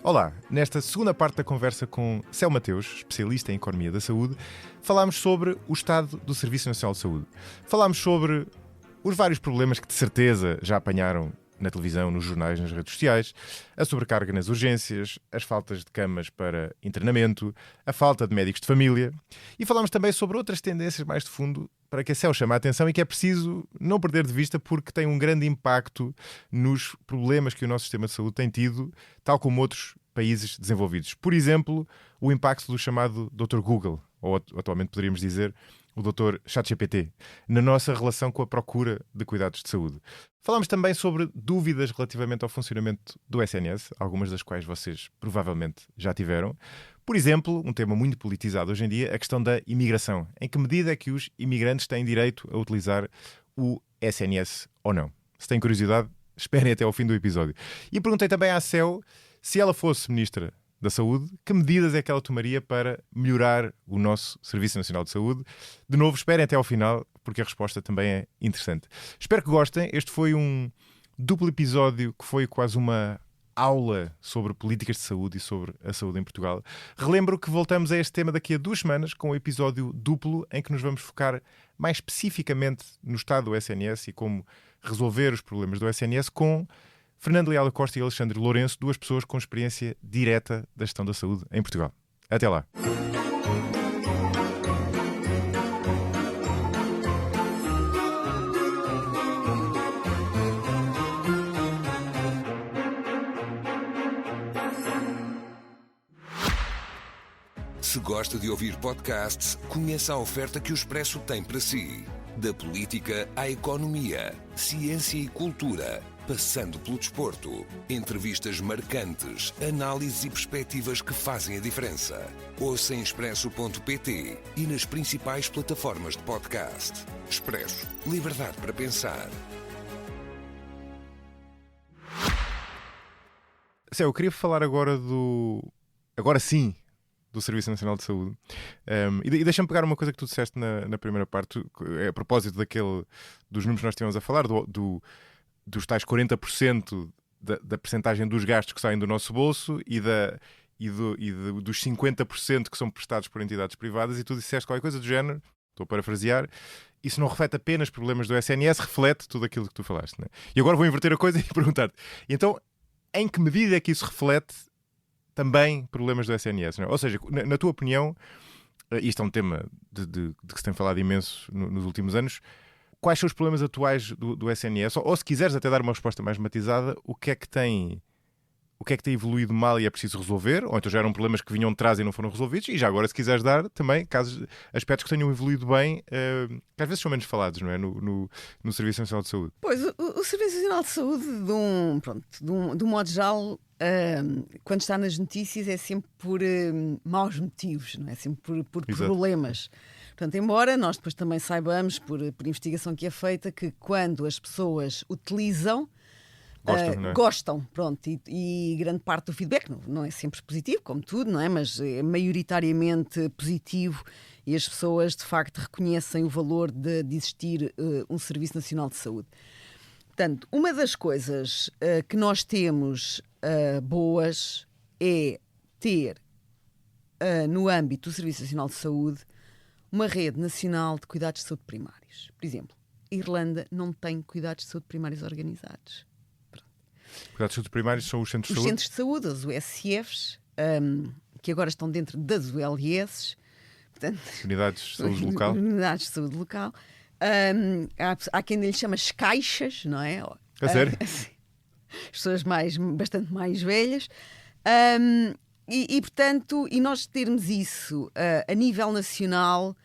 Olá, nesta segunda parte da conversa com Céu Mateus, especialista em Economia da Saúde, falámos sobre o estado do Serviço Nacional de Saúde. Falámos sobre os vários problemas que de certeza já apanharam na televisão, nos jornais, nas redes sociais, a sobrecarga nas urgências, as faltas de camas para internamento, a falta de médicos de família. E falámos também sobre outras tendências mais de fundo para que a Céu chame a atenção e que é preciso não perder de vista porque tem um grande impacto nos problemas que o nosso sistema de saúde tem tido, tal como outros países desenvolvidos. Por exemplo, o impacto do chamado Dr. Google, ou atualmente poderíamos dizer o Dr. ChatGPT, na nossa relação com a procura de cuidados de saúde. Falámos também sobre dúvidas relativamente ao funcionamento do SNS, algumas das quais vocês provavelmente já tiveram. Por exemplo, um tema muito politizado hoje em dia, a questão da imigração. Em que medida é que os imigrantes têm direito a utilizar o SNS ou não? Se têm curiosidade, esperem até ao fim do episódio. E perguntei também à Céu, se ela fosse Ministra da Saúde, que medidas é que ela tomaria para melhorar o nosso Serviço Nacional de Saúde? De novo, esperem até ao final, porque a resposta também é interessante. Espero que gostem. Este foi um duplo episódio que foi quase uma aula sobre políticas de saúde e sobre a saúde em Portugal. Relembro que voltamos a este tema daqui a 2 semanas com um episódio duplo em que nos vamos focar mais especificamente no estado do SNS e como resolver os problemas do SNS com Fernando Leal da Costa e Alexandre Lourenço, 2 pessoas com experiência direta da gestão da saúde em Portugal. Até lá. Se gosta de ouvir podcasts, conheça a oferta que o Expresso tem para si. Da política à economia, ciência e cultura, passando pelo desporto. Entrevistas marcantes, análises e perspectivas que fazem a diferença. Ouça em expresso.pt e nas principais plataformas de podcast. Expresso. Liberdade para pensar. Eu queria falar agora Agora sim, do Serviço Nacional de Saúde. E deixa-me pegar uma coisa que tu disseste na primeira parte, a propósito dos números que nós tínhamos a falar, dos tais 40% da percentagem dos gastos que saem do nosso bolso e dos 50% que são prestados por entidades privadas, e tu disseste qualquer coisa do género, estou a parafrasear, isso não reflete apenas problemas do SNS, reflete tudo aquilo que tu falaste, né? E agora vou inverter a coisa e perguntar-te, então, em que medida é que isso reflete também problemas do SNS, não é? Ou seja, na tua opinião, isto é um tema de que se tem falado imenso nos últimos anos, quais são os problemas atuais do SNS? Ou se quiseres até dar uma resposta mais matizada, o que é que tem evoluído mal e é preciso resolver? Ou então já eram problemas que vinham de trás e não foram resolvidos? E já agora, se quiseres dar também aspectos que tenham evoluído bem, que às vezes são menos falados, não é? No Serviço Nacional de Saúde. Pois, o Serviço Nacional de Saúde, de um modo geral, quando está nas notícias, é sempre por maus motivos, não é? Sempre por problemas. Portanto, embora nós depois também saibamos, por investigação que é feita, que quando as pessoas utilizam, gostam, pronto, e grande parte do feedback não é sempre positivo, como tudo, não é? Mas é maioritariamente positivo e as pessoas de facto reconhecem o valor de existir um Serviço Nacional de Saúde. Portanto, uma das coisas que nós temos boas é ter no âmbito do Serviço Nacional de Saúde uma rede nacional de cuidados de saúde primários. Por exemplo, a Irlanda não tem cuidados de saúde primários organizados. Cuidados de saúde primários são os centros de saúde? Os centros de saúde, os USCFs, que agora estão dentro das ULS. Portanto, Unidades de saúde local. Unidades de saúde local. Há quem lhe chama as caixas, não é? A sério? As pessoas bastante mais velhas. Portanto, nós termos isso a nível nacional,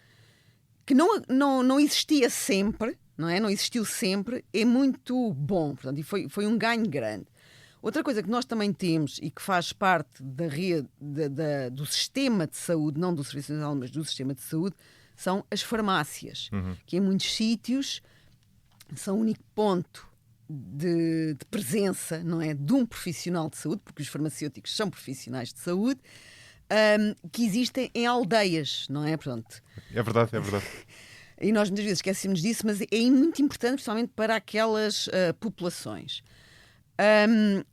que não existia sempre, não é? Não existiu sempre, é muito bom. Portanto, e foi um ganho grande. Outra coisa que nós também temos e que faz parte da rede do sistema de saúde, não do Serviço Nacional, mas do sistema de saúde, são as farmácias, que em muitos sítios são o único ponto de presença, não é, de um profissional de saúde, porque os farmacêuticos são profissionais de saúde, que existem em aldeias, não é? Pronto. É verdade. E nós muitas vezes esquecemos disso, mas é muito importante, principalmente para aquelas populações.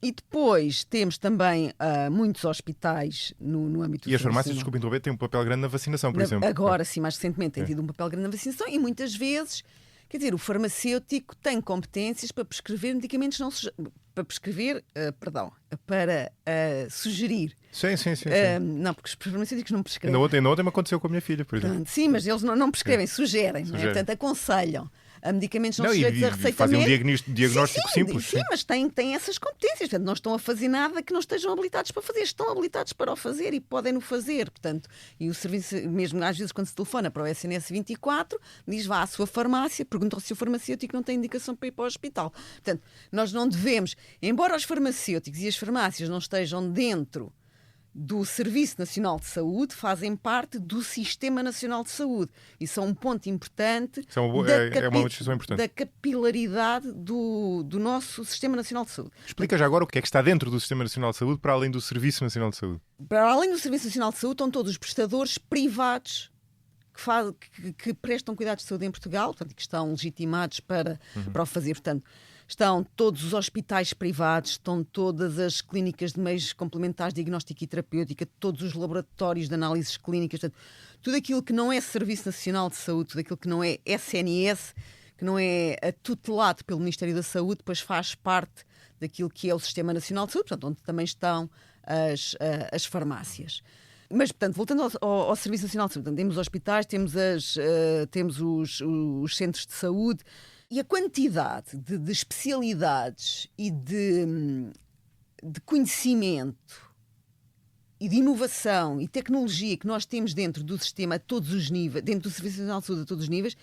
E depois temos também muitos hospitais no âmbito... E as farmácias, desculpa interromper, têm um papel grande na vacinação, por exemplo. Agora, sim, mais recentemente tem tido um papel grande na vacinação e muitas vezes, quer dizer, o farmacêutico tem competências para prescrever medicamentos para prescrever, para sugerir. Sim. Não, porque os farmacêuticos não prescrevem. Ainda ontem me aconteceu com a minha filha, por exemplo. Sim, mas eles não prescrevem, sugerem, não é? Portanto, aconselham. A medicamentos não sujeitos a receita fazem médica. Um diagnóstico simples. Sim, mas têm essas competências. Portanto, não estão a fazer nada que não estejam habilitados para fazer. Estão habilitados para o fazer e podem-no fazer. Portanto, e o serviço, mesmo às vezes quando se telefona para o SNS 24, diz vá à sua farmácia, perguntam se o farmacêutico não tem indicação para ir para o hospital. Portanto, nós não devemos, embora os farmacêuticos e as farmácias não estejam dentro do Serviço Nacional de Saúde, fazem parte do Sistema Nacional de Saúde. Isso é um ponto importante. É uma decisão importante. Da capilaridade do nosso Sistema Nacional de Saúde. Explica já agora o que é que está dentro do Sistema Nacional de Saúde para além do Serviço Nacional de Saúde. Para além do Serviço Nacional de Saúde estão todos os prestadores privados que prestam cuidados de saúde em Portugal, portanto, que estão legitimados para o fazer. Portanto, estão todos os hospitais privados, estão todas as clínicas de meios complementares de diagnóstica e terapêutica, todos os laboratórios de análises clínicas, portanto, tudo aquilo que não é Serviço Nacional de Saúde, tudo aquilo que não é SNS, que não é tutelado pelo Ministério da Saúde, depois faz parte daquilo que é o Sistema Nacional de Saúde, portanto, onde também estão as farmácias. Mas, portanto, voltando ao Serviço Nacional de Saúde, portanto, temos os hospitais, temos os centros de saúde, e a quantidade de especialidades e de conhecimento e de inovação e tecnologia que nós temos dentro do sistema a todos os níveis, dentro do Serviço Nacional de Saúde a todos os níveis,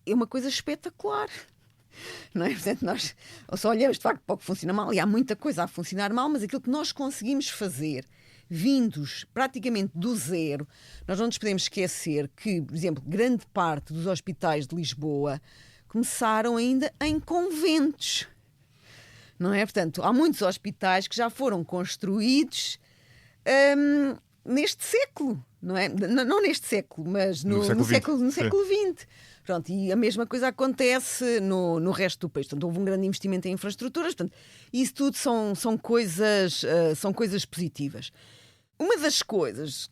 é uma coisa espetacular. Não é? Portanto, nós só olhamos de facto para o que funciona mal, e há muita coisa a funcionar mal, mas aquilo que nós conseguimos fazer, vindos praticamente do zero, nós não nos podemos esquecer que, por exemplo, grande parte dos hospitais de Lisboa começaram ainda em conventos, não é? Portanto, há muitos hospitais que já foram construídos neste século, não é? Não neste século, mas no século XX. Pronto, e a mesma coisa acontece no resto do país. Portanto, houve um grande investimento em infraestruturas. Portanto, isso tudo são coisas positivas. Uma das coisas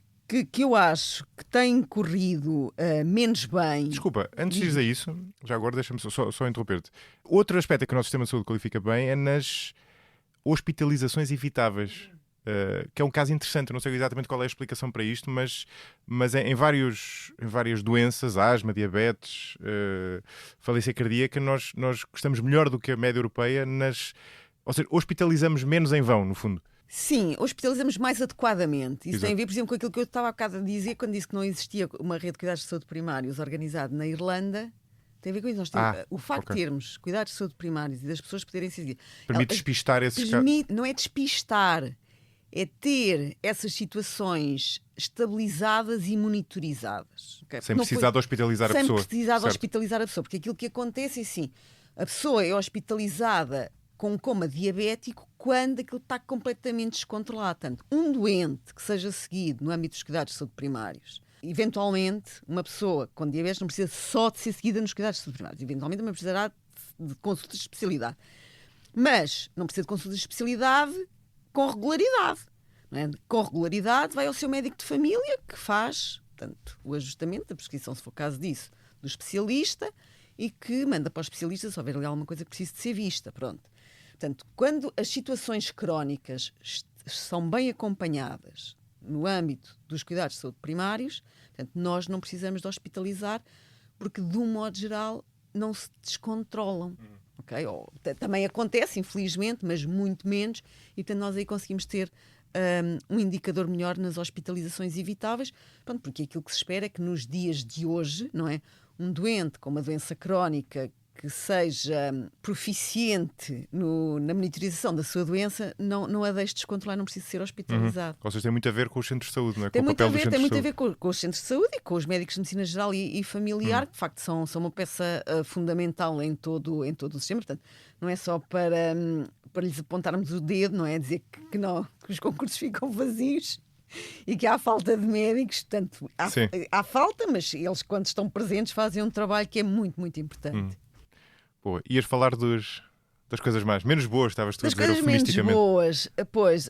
que eu acho que tem corrido menos bem... Desculpa, antes de dizer isso, já agora deixa-me só interromper-te. Outro aspecto que o nosso sistema de saúde qualifica bem é nas hospitalizações evitáveis, que é um caso interessante. Eu não sei exatamente qual é a explicação para isto, mas em várias doenças, asma, diabetes, falência cardíaca, nós estamos melhor do que a média europeia ou seja, hospitalizamos menos em vão, no fundo. Sim, hospitalizamos mais adequadamente. Isso Exato. tem a ver, por exemplo, com aquilo que eu estava há bocado a dizer quando disse que não existia uma rede de cuidados de saúde primários organizada na Irlanda. Tem a ver com isso. O facto de termos cuidados de saúde primários e das pessoas poderem seguir. Permite despistar esses casos. Não é despistar, é ter essas situações estabilizadas e monitorizadas. Okay? Sem precisar de hospitalizar a pessoa. Sem precisar de hospitalizar a pessoa. Porque aquilo que acontece é assim, a pessoa é hospitalizada com coma diabético quando aquilo está completamente descontrolado. Portanto, um doente que seja seguido no âmbito dos cuidados de saúde primários, eventualmente, uma pessoa com diabetes não precisa só de ser seguida nos cuidados de saúde primários, eventualmente também precisará de consultas de especialidade. Mas não precisa de consultas de especialidade com regularidade. Não é? Com regularidade vai ao seu médico de família que faz, portanto, o ajustamento da prescrição, se for caso disso, do especialista, e que manda para o especialista se houver ali alguma coisa que precise de ser vista. Pronto. Portanto, quando as situações crónicas são bem acompanhadas no âmbito dos cuidados de saúde primários, portanto, nós não precisamos de hospitalizar porque, de um modo geral, não se descontrolam. Okay? Também acontece, infelizmente, mas muito menos, e portanto nós aí conseguimos ter um indicador melhor nas hospitalizações evitáveis, pronto, porque aquilo que se espera é que nos dias de hoje, não é, um doente com uma doença crónica que seja proficiente na monitorização da sua doença, não a deixe descontrolar, não precisa ser hospitalizado. Ou seja, tem muito a ver com os centros de saúde, não é? Tem muito a ver com os centros de saúde e com os médicos de medicina geral e familiar, que de facto são uma peça fundamental em todo o sistema. Portanto, não é só para lhes apontarmos o dedo, não é? Dizer que os concursos ficam vazios e que há falta de médicos. Portanto, há falta, mas eles, quando estão presentes, fazem um trabalho que é muito, muito importante. Boa. Ias falar dos Das coisas mais menos boas, estavas tu a Das dizer coisas menos eufemisticamente. boas, pois,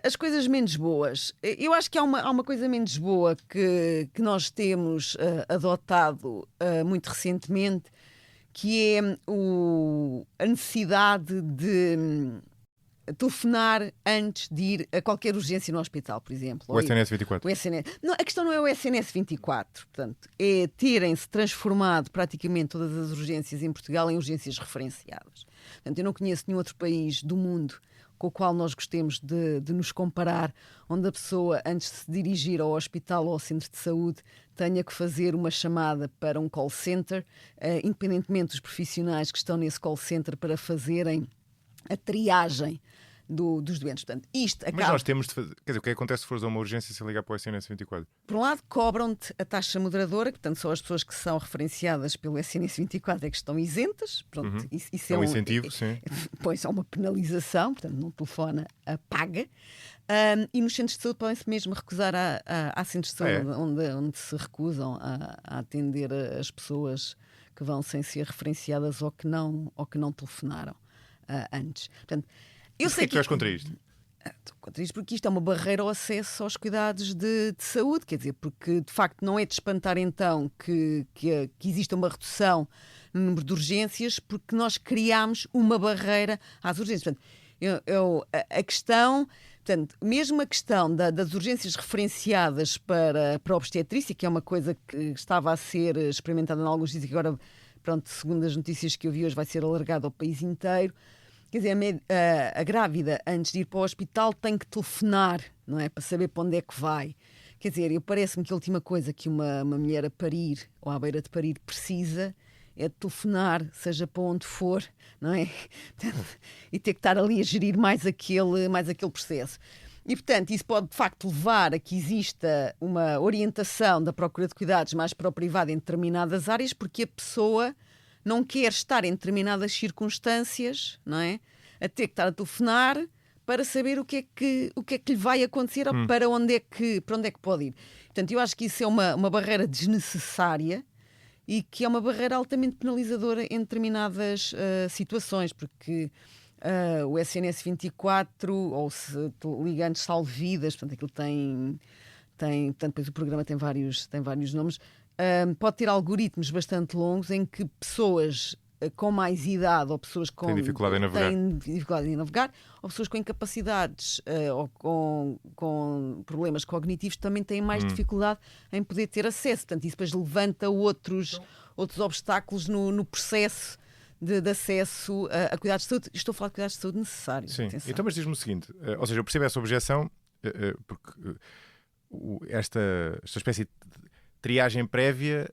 as coisas menos boas. Eu acho que há uma coisa menos boa que nós temos adotado muito recentemente, que é a necessidade de telefonar antes de ir a qualquer urgência no hospital, por exemplo. O SNS 24. O SNS. Não, a questão não é o SNS 24, portanto, é terem-se transformado praticamente todas as urgências em Portugal em urgências referenciadas. Portanto, eu não conheço nenhum outro país do mundo com o qual nós gostemos de nos comparar, onde a pessoa, antes de se dirigir ao hospital ou ao centro de saúde, tenha que fazer uma chamada para um call center, independentemente dos profissionais que estão nesse call center para fazerem a triagem dos doentes. Portanto, isto acaba... Mas nós temos de fazer... Quer dizer, o que acontece se fores a uma urgência sem ligar para o SNS 24? Por um lado, cobram-te a taxa moderadora, que, portanto, só as pessoas que são referenciadas pelo SNS 24 é que estão isentas. Pronto, isso é um incentivo, sim. Pois, é uma penalização, portanto, não telefona, paga. E nos centros de saúde podem-se mesmo recusar a centros de saúde, onde se recusam a atender as pessoas que vão sem ser referenciadas ou que não telefonaram antes. Portanto, eu sei que tu és contra isto? Estou contra isto porque isto é uma barreira ao acesso aos cuidados de saúde, quer dizer, porque de facto não é de espantar então que exista uma redução no número de urgências, porque nós criámos uma barreira às urgências. Portanto, a questão, portanto, mesmo a questão das urgências referenciadas para a obstetrícia, que é uma coisa que estava a ser experimentada em alguns sítios e agora, pronto, segundo as notícias que eu vi hoje, vai ser alargado ao país inteiro. Quer dizer, a grávida, antes de ir para o hospital, tem que telefonar, não é? Para saber para onde é que vai. Quer dizer, parece-me que a última coisa que uma mulher a parir, ou à beira de parir, precisa é de telefonar, seja para onde for, não é? E ter que estar ali a gerir mais aquele processo. E, portanto, isso pode, de facto, levar a que exista uma orientação da procura de cuidados mais para o privado em determinadas áreas, porque a pessoa não quer estar em determinadas circunstâncias, não é? A ter que estar a telefonar para saber o que é que lhe vai acontecer ou para onde é que pode ir. Portanto, eu acho que isso é uma barreira desnecessária e que é uma barreira altamente penalizadora em determinadas situações, porque o SNS 24, ou se ligantes salvidas, portanto, aquilo tem portanto, depois o programa tem vários nomes, pode ter algoritmos bastante longos em que pessoas com mais idade ou pessoas com têm dificuldade em navegar ou pessoas com incapacidades ou com problemas cognitivos também têm mais dificuldade em poder ter acesso. Portanto, isso depois levanta outros obstáculos no processo de acesso a cuidados de saúde. Estou a falar de cuidados de saúde necessários. Sim. Atenção. Então, mas diz-me o seguinte, ou seja, eu percebo essa objeção porque esta espécie de triagem prévia,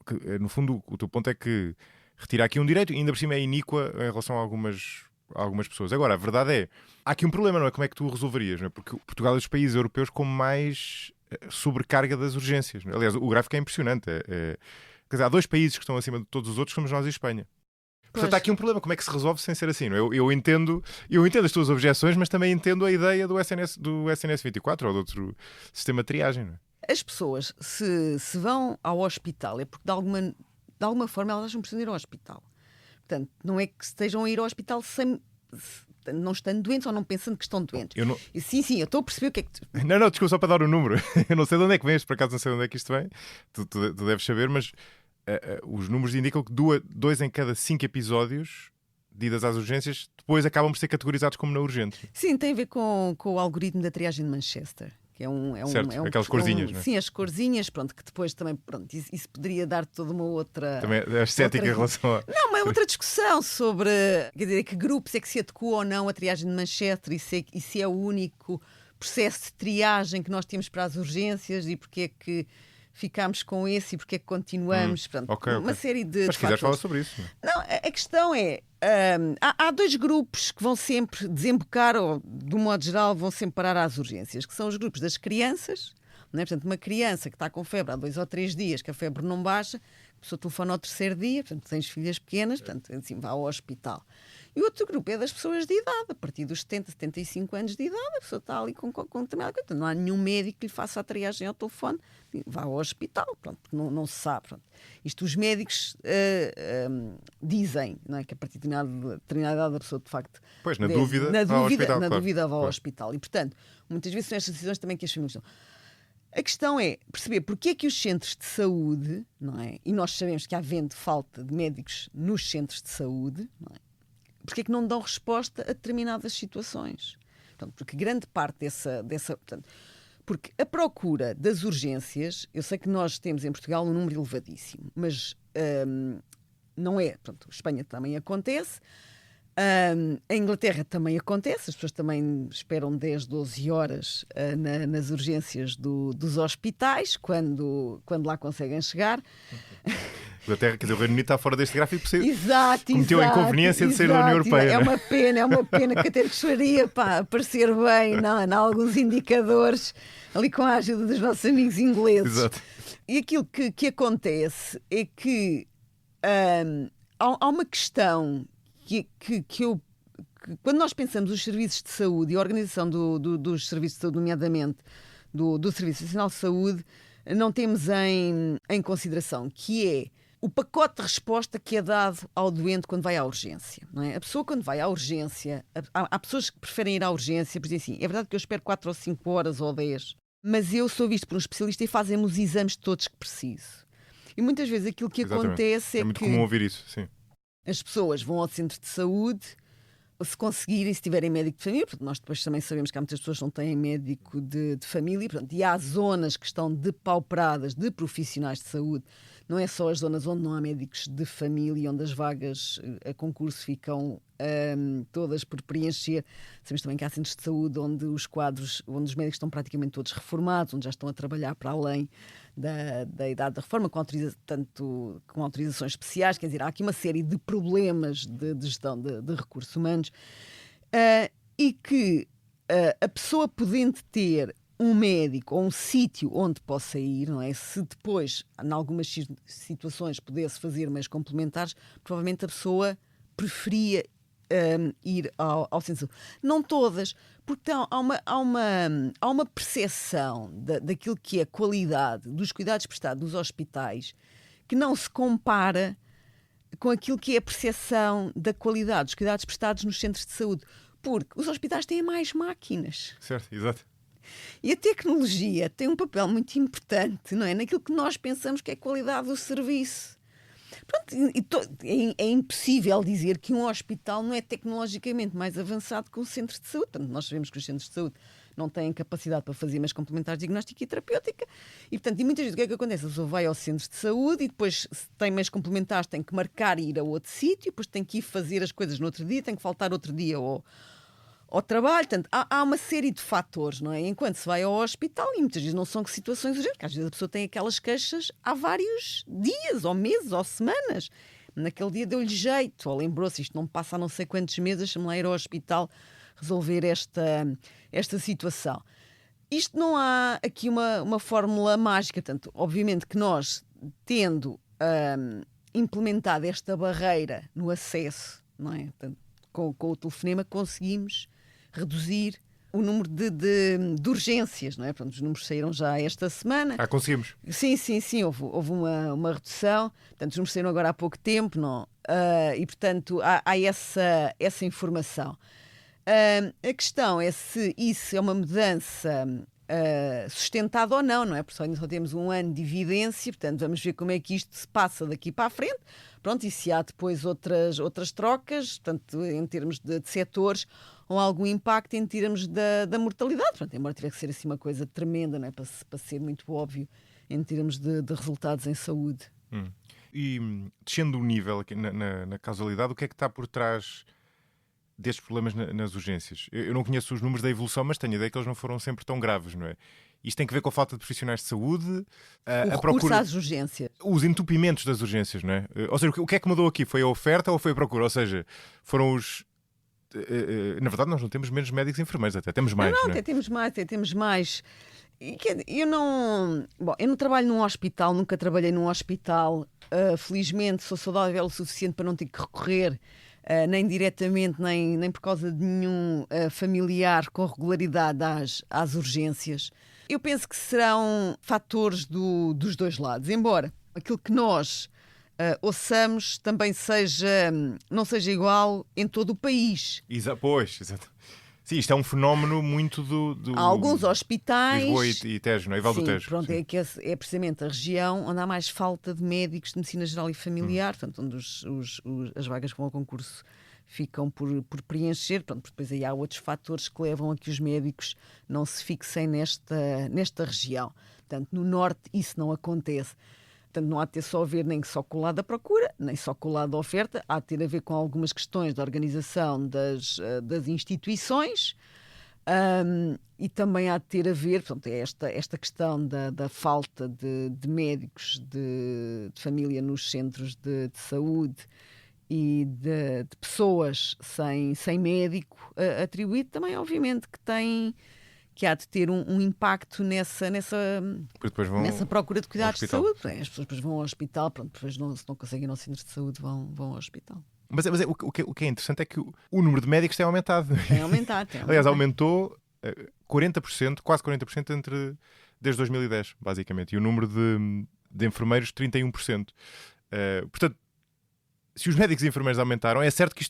que, no fundo, o teu ponto é que retira aqui um direito e ainda por cima é iníqua em relação a algumas pessoas. Agora, a verdade é, há aqui um problema, não é? Como é que tu o resolverias? Não é? Porque Portugal é dos países europeus com mais sobrecarga das urgências. Não é? Aliás, o gráfico é impressionante. Quer dizer, há 2 países que estão acima de todos os outros, somos nós e a Espanha. Portanto, há aqui um problema. Como é que se resolve sem ser assim? Não é? Eu entendo as tuas objeções, mas também entendo a ideia do SNS 24 ou de outro sistema de triagem. Não é? As pessoas, se vão ao hospital, é porque de alguma forma elas acham que precisam ir ao hospital. Portanto, não é que estejam a ir ao hospital não estando doentes ou não pensando que estão doentes. Sim, eu estou a perceber o que é que... Não, desculpa, só para dar o número. Eu não sei de onde é que vens, por acaso não sei de onde é que isto vem. Tu deves saber, mas os números indicam que 2 em cada 5 episódios de idas às urgências depois acabam por ser categorizados como não urgentes. Sim, tem a ver com o algoritmo da triagem de Manchester. Que certo, aquelas corzinhas, não é? Sim, as corzinhas, pronto, que depois também, pronto, isso poderia dar toda uma outra... Também é estética em relação a... Não, uma outra discussão sobre, quer dizer, que grupos é que se adequa ou não a triagem de Manchester e se é o único processo de triagem que nós temos para as urgências e porque é que ficámos com esse e porque é que continuamos. Pronto, uma série de... Mas se quiseres falar sobre isso. Não, a questão é... há 2 grupos que vão sempre desembocar, ou de um modo geral vão sempre parar às urgências, que são os grupos das crianças, não é? Portanto, uma criança que está com febre há 2 ou 3 dias, que a febre não baixa, a pessoa telefona ao terceiro dia, portanto, tens filhas pequenas, portanto, assim, vá ao hospital. E o outro grupo é das pessoas de idade, a partir dos 70, 75 anos de idade, a pessoa está ali com determinada coisa. Não há nenhum médico que lhe faça a triagem ao telefone, vá ao hospital, pronto, não se sabe. Pronto. Isto os médicos dizem, não é? Que a partir de determinada idade a pessoa, de facto... Pois, na dúvida vá ao hospital. E, portanto, muitas vezes são estas decisões também que as famílias estão. A questão é perceber porque é que os centros de saúde, não é? E nós sabemos que há havendo falta de médicos nos centros de saúde, não é? Porque é que não dão resposta a determinadas situações? Portanto, porque grande parte portanto, porque a procura das urgências, eu sei que nós temos em Portugal um número elevadíssimo, mas não é. Portanto, Espanha também acontece. A Inglaterra também acontece, as pessoas também esperam 10, 12 horas nas urgências dos hospitais, quando lá conseguem chegar. Inglaterra, quer dizer, o Reino Unido está fora deste gráfico por ser... Exato, cometeu a inconveniência de ser da União Europeia. É uma pena que até gostaria para aparecer bem em alguns indicadores, ali com a ajuda dos nossos amigos ingleses. Exato. E aquilo que acontece é que há uma questão que quando nós pensamos os serviços de saúde e a organização dos serviços de saúde, nomeadamente do Serviço Nacional de Saúde, não temos em consideração, que é o pacote de resposta que é dado ao doente quando vai à urgência. Não é? A pessoa, quando vai à urgência, há pessoas que preferem ir à urgência, por dizer assim, é verdade que eu espero 4 ou 5 horas ou 10, mas eu sou visto por um especialista e fazem-me os exames todos que preciso. E muitas vezes aquilo que acontece é muito que... comum ouvir isso, sim. As pessoas vão ao centro de saúde, se conseguirem, se tiverem médico de família, porque nós depois também sabemos que há muitas pessoas que não têm médico de família, portanto, e há zonas que estão depauperadas de profissionais de saúde. Não é só as zonas onde não há médicos de família, onde as vagas a concurso ficam todas por preencher. Sabemos também que há centros de saúde onde os médicos estão praticamente todos reformados, onde já estão a trabalhar para além da idade da reforma, com autorizações especiais. Quer dizer, há aqui uma série de problemas de gestão de recursos humanos e que a pessoa podendo ter um médico ou um sítio onde possa ir, não é? Se depois, em algumas situações, pudesse fazer meios complementares, provavelmente a pessoa preferia ir ao centro. Não todas, porque há uma percepção daquilo que é a qualidade dos cuidados prestados nos hospitais que não se compara com aquilo que é a percepção da qualidade dos cuidados prestados nos centros de saúde. Porque os hospitais têm mais máquinas. Certo, exato. E a tecnologia tem um papel muito importante, não é? Naquilo que nós pensamos que é a qualidade do serviço. Pronto, é impossível dizer que um hospital não é tecnologicamente mais avançado que um centro de saúde. Portanto, nós sabemos que os centros de saúde não têm capacidade para fazer meios complementares de diagnóstico e terapêutica. E, portanto, muitas vezes o que é que acontece? A pessoa vai ao centro de saúde e depois, se tem meios complementares, tem que marcar e ir a outro sítio, depois tem que ir fazer as coisas no outro dia, tem que faltar outro dia ao trabalho. Portanto, há uma série de fatores, não é? Enquanto se vai ao hospital, e muitas vezes não são situações urgentes, porque às vezes a pessoa tem aquelas queixas há vários dias, ou meses, ou semanas. Naquele dia deu-lhe jeito, ou lembrou-se, isto não passa há não sei quantos meses, deixa-me lá ir ao hospital resolver esta situação. Isto não há aqui uma fórmula mágica. Portanto, obviamente que nós, tendo implementado esta barreira no acesso, não é? Portanto, com o telefonema, conseguimos reduzir o número de urgências, não é? Portanto, os números saíram já esta semana. Conseguimos. Sim, houve uma redução. Portanto, os números saíram agora há pouco tempo, não? E, portanto, há essa informação. A questão é se isso é uma mudança sustentada ou não, não é? Porque ainda só temos um ano de evidência, portanto, vamos ver como é que isto se passa daqui para a frente. Pronto, e se há depois outras trocas, portanto, em termos de setores, ou algum impacto em termos da mortalidade. Portanto, embora tivesse que ser assim uma coisa tremenda, não é? Para ser muito óbvio em termos de resultados em saúde. E descendo o nível aqui na causalidade, o que é que está por trás destes problemas nas urgências? Eu não conheço os números da evolução, mas tenho a ideia que eles não foram sempre tão graves, não é? Isto tem que ver com a falta de profissionais de saúde, a procura às urgências, os entupimentos das urgências, não é? Ou seja, o que é que mudou aqui? Foi a oferta ou foi a procura? Ou seja, foram os Na verdade, nós não temos menos médicos e enfermeiros, até temos mais. Não, não é? até temos mais. Eu não trabalho num hospital, nunca trabalhei num hospital. Felizmente sou saudável o suficiente para não ter que recorrer nem diretamente, nem por causa de nenhum familiar com regularidade às urgências. Eu penso que serão fatores dos dois lados, embora aquilo que nós ouçamos também não seja igual em todo o país. Pois, exato. Sim, isto é um fenómeno muito do Há alguns hospitais... Lisboa e Tejo, não é? E Val do Tejo. Pronto, sim. É precisamente a região onde há mais falta de médicos de medicina geral e familiar, portanto, onde as vagas que vão ao concurso ficam por preencher. Pronto, porque depois aí há outros fatores que levam a que os médicos não se fixem nesta região. Portanto, no Norte isso não acontece. Portanto, não há de ter só a ver nem só com o lado da procura, nem só com o lado da oferta, há de ter a ver com algumas questões da organização das instituições e também há de ter a ver, portanto, esta questão da falta de médicos de família nos centros de saúde e de pessoas sem médico atribuído, também obviamente que há de ter um impacto nessa procura de cuidados de saúde. As pessoas depois vão ao hospital, pronto, depois se não conseguem ir ao centro de saúde, vão ao hospital. Mas o que é interessante é que o número de médicos tem aumentado. Tem aumentado. Aliás, aumentou 40%, quase 40% desde 2010, basicamente. E o número de enfermeiros, 31%. Portanto, se os médicos e enfermeiros aumentaram, é certo que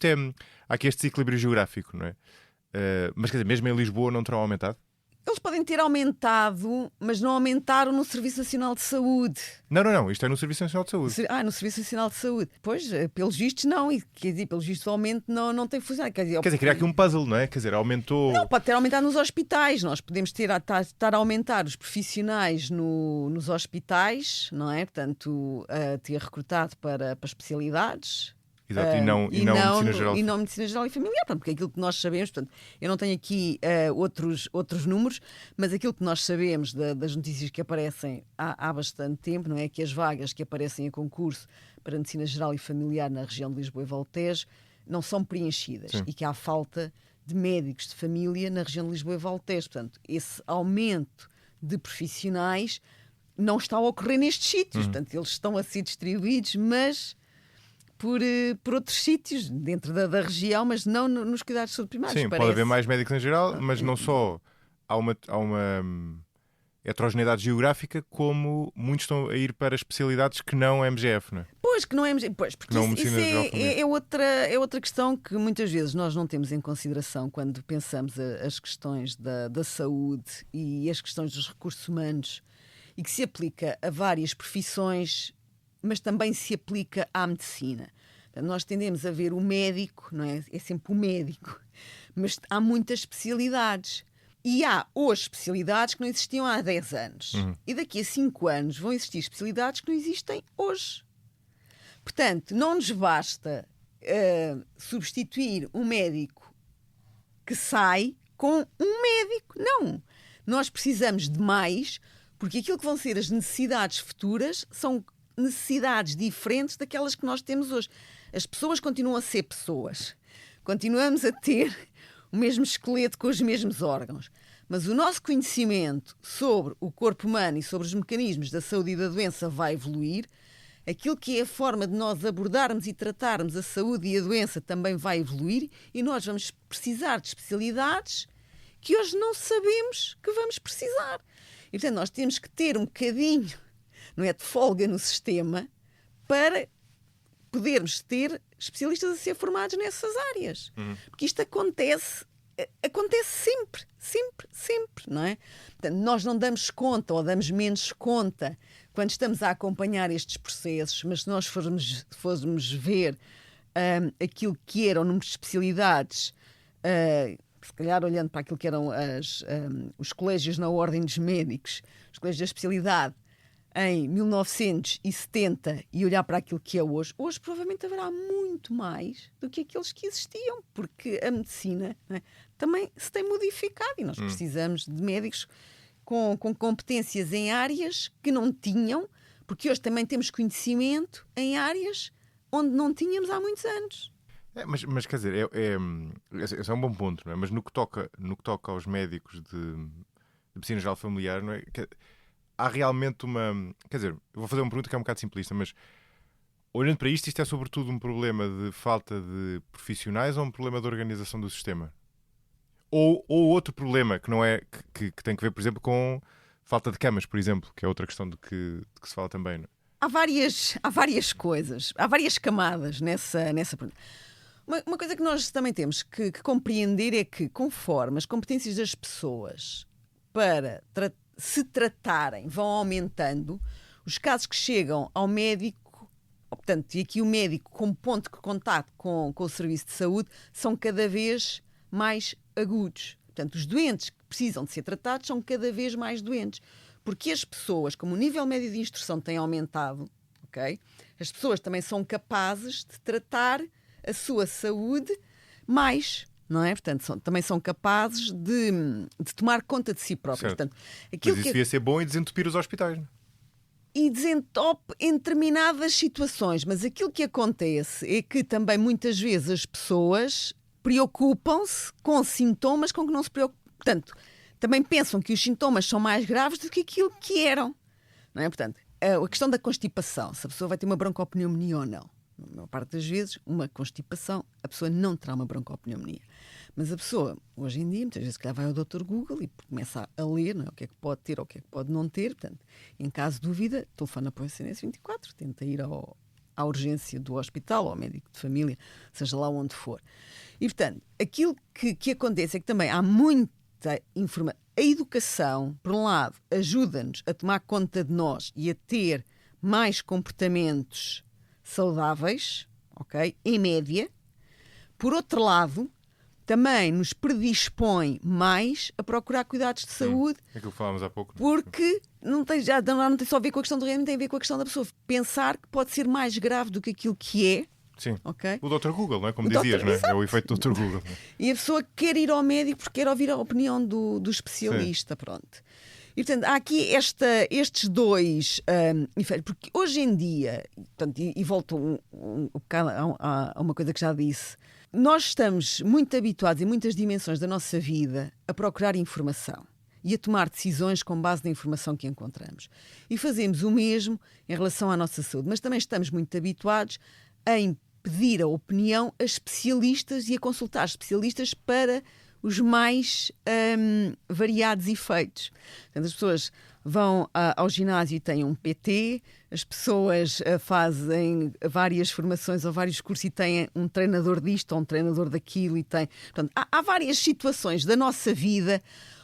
há aqui este desequilíbrio geográfico, não é? Mas quer dizer, mesmo em Lisboa não terão aumentado? Eles podem ter aumentado, mas não aumentaram no Serviço Nacional de Saúde. Não, isto é no Serviço Nacional de Saúde. No Serviço Nacional de Saúde. Pois, pelos vistos não, e quer dizer, pelos vistos o aumento não tem funcionado. Quer dizer, criar aqui um puzzle, não é? Quer dizer, aumentou... Não, pode ter aumentado nos hospitais. Nós podemos estar a aumentar os profissionais nos hospitais, não é? Portanto, ter recrutado para especialidades... Exato, e não medicina geral. E não medicina geral e familiar, porque aquilo que nós sabemos, portanto, eu não tenho aqui outros números, mas aquilo que nós sabemos das notícias que aparecem há bastante tempo, não é? Que as vagas que aparecem a concurso para medicina geral e familiar na região de Lisboa e Val do Tejo não são preenchidas. Sim. E que há falta de médicos de família na região de Lisboa e Val do Tejo. Portanto, esse aumento de profissionais não está a ocorrer nestes sítios. Portanto, eles estão a ser distribuídos, mas... Por outros sítios dentro da região, mas não nos cuidados de saúde primários. Sim, pode haver mais médicos em geral, mas não só há uma heterogeneidade geográfica, como muitos estão a ir para especialidades que não é MGF, não é? Pois, que não é MGF. Pois, porque isso é outra questão que muitas vezes nós não temos em consideração quando pensamos as questões da saúde e as questões dos recursos humanos, e que se aplica a várias profissões, mas também se aplica à medicina. Nós tendemos a ver o médico, não é? É sempre o médico, mas há muitas especialidades. E há hoje especialidades que não existiam há 10 anos. E daqui a 5 anos vão existir especialidades que não existem hoje. Portanto, não nos basta substituir um médico que sai com um médico. Não. Nós precisamos de mais, porque aquilo que vão ser as necessidades futuras são necessidades diferentes daquelas que nós temos hoje. As pessoas continuam a ser pessoas. Continuamos a ter o mesmo esqueleto com os mesmos órgãos. Mas o nosso conhecimento sobre o corpo humano e sobre os mecanismos da saúde e da doença vai evoluir. Aquilo que é a forma de nós abordarmos e tratarmos a saúde e a doença também vai evoluir, e nós vamos precisar de especialidades que hoje não sabemos que vamos precisar. E, portanto, nós temos que ter um bocadinho, não é, de folga no sistema para podermos ter especialistas a ser formados nessas áreas. Porque isto acontece sempre, não é? Portanto, nós não damos conta ou damos menos conta quando estamos a acompanhar estes processos, mas se nós formos ver aquilo que era o número de especialidades, se calhar olhando para aquilo que eram os colégios na ordem dos médicos, os colégios da especialidade, em 1970, e olhar para aquilo que é hoje provavelmente haverá muito mais do que aqueles que existiam, porque a medicina, não é, também se tem modificado e nós precisamos de médicos com competências em áreas que não tinham, porque hoje também temos conhecimento em áreas onde não tínhamos há muitos anos. Mas quer dizer, esse é um bom ponto, não é? Mas no que toca aos médicos de medicina geral familiar, não é? Há realmente uma... Quer dizer, eu vou fazer uma pergunta que é um bocado simplista, mas olhando para isto é sobretudo um problema de falta de profissionais ou um problema de organização do sistema? Ou outro problema que não é que tem que ver, por exemplo, com falta de camas, por exemplo, que é outra questão de que se fala também, não é? Há várias coisas, há várias camadas nessa pergunta. Uma coisa que nós também temos que compreender é que, conforme as competências das pessoas para se tratarem vão aumentando, os casos que chegam ao médico, portanto, e aqui o médico como ponto de contato com o serviço de saúde, são cada vez mais agudos. Portanto, os doentes que precisam de ser tratados são cada vez mais doentes. Porque as pessoas, como o nível médio de instrução tem aumentado, okay, as pessoas também são capazes de tratar a sua saúde mais, não é? Portanto, também são capazes de tomar conta de si próprios. Portanto, mas isso devia ser bom e desentupir os hospitais, não é? E desentope em determinadas situações. Mas aquilo que acontece é que também muitas vezes as pessoas preocupam-se com sintomas com que não se preocupam. Portanto, também pensam que os sintomas são mais graves do que aquilo que eram. Não é? Portanto, a questão da constipação, se a pessoa vai ter uma broncopneumonia ou não. Na maior parte das vezes, uma constipação, a pessoa não terá uma broncopneumonia. Mas a pessoa, hoje em dia, muitas vezes, vai ao Dr. Google e começa a ler, não é? O que é que pode ter ou o que é que pode não ter. Portanto, em caso de dúvida, telefona para o SNS 24, tenta ir à urgência do hospital ou ao médico de família, seja lá onde for. E, portanto, aquilo que acontece é que também há muita informação. A educação, por um lado, ajuda-nos a tomar conta de nós e a ter mais comportamentos saudáveis, ok? Em média. Por outro lado, também nos predispõe mais a procurar cuidados de saúde. Aquilo que falámos há pouco. Porque não tem só a ver com a questão do rendimento, tem a ver com a questão da pessoa pensar que pode ser mais grave do que aquilo que é. Sim. Okay? O Dr. Google, não é? Como dizias, não é? É o efeito do Dr. Google. Não é? E a pessoa quer ir ao médico porque quer ouvir a opinião do especialista. Sim. Pronto. E, portanto, há aqui estes dois efeitos. Porque hoje em dia, portanto, e volto um bocado a uma coisa que já disse, nós estamos muito habituados em muitas dimensões da nossa vida a procurar informação e a tomar decisões com base na informação que encontramos. E fazemos o mesmo em relação à nossa saúde. Mas também estamos muito habituados em pedir a opinião a especialistas e a consultar especialistas para os mais variados efeitos. Portanto, as pessoas vão ao ginásio e têm um PT, as pessoas fazem várias formações ou vários cursos e têm um treinador disto ou um treinador daquilo. E têm... Portanto, há várias situações da nossa vida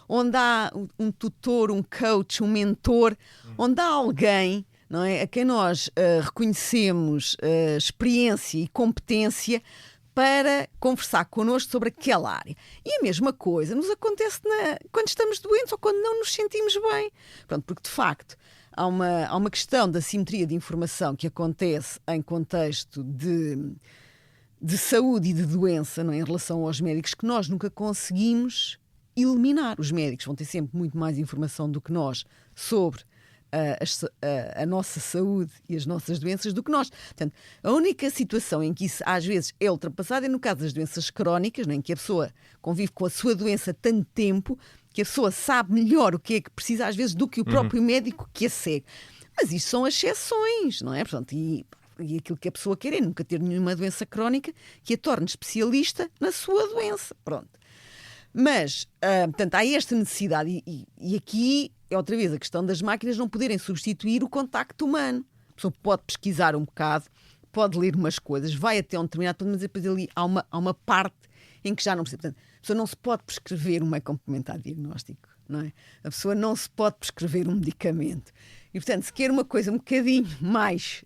onde há um tutor, um coach, um mentor, onde há alguém, não é, a quem nós reconhecemos experiência e competência para conversar connosco sobre aquela área. E a mesma coisa nos acontece quando estamos doentes ou quando não nos sentimos bem. Pronto, porque, de facto, há uma questão da simetria de informação que acontece em contexto de saúde e de doença, não é, em relação aos médicos, que nós nunca conseguimos eliminar. Os médicos vão ter sempre muito mais informação do que nós sobre a nossa saúde e as nossas doenças do que nós. Portanto, a única situação em que isso às vezes é ultrapassado é no caso das doenças crónicas, não é? Em que a pessoa convive com a sua doença tanto tempo que a pessoa sabe melhor o que é que precisa às vezes do que o próprio médico que a segue. Mas isto são exceções, não é? Portanto, e aquilo que a pessoa quer é nunca ter nenhuma doença crónica que a torne especialista na sua doença. Pronto. Mas, portanto, há esta necessidade e aqui é outra vez a questão das máquinas não poderem substituir o contacto humano. A pessoa pode pesquisar um bocado, pode ler umas coisas, vai até um determinado ponto, mas depois ali há uma parte em que já não precisa. Portanto, a pessoa não se pode prescrever um meio complementar de diagnóstico, não é? A pessoa não se pode prescrever um medicamento. E, portanto, se quer uma coisa um bocadinho mais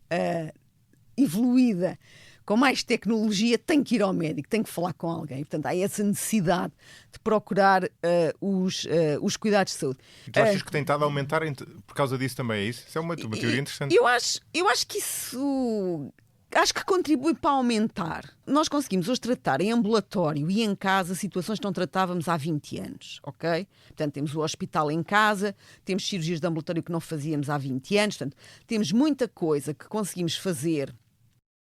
evoluída, com mais tecnologia, tem que ir ao médico, tem que falar com alguém. Portanto, há essa necessidade de procurar os cuidados de saúde. E tu achas que tem estado a aumentar por causa disso também, é isso? Isso é uma teoria interessante. Eu acho que isso... Acho que contribui para aumentar. Nós conseguimos hoje tratar em ambulatório e em casa situações que não tratávamos há 20 anos, ok? Portanto, temos o hospital em casa, temos cirurgias de ambulatório que não fazíamos há 20 anos, portanto, temos muita coisa que conseguimos fazer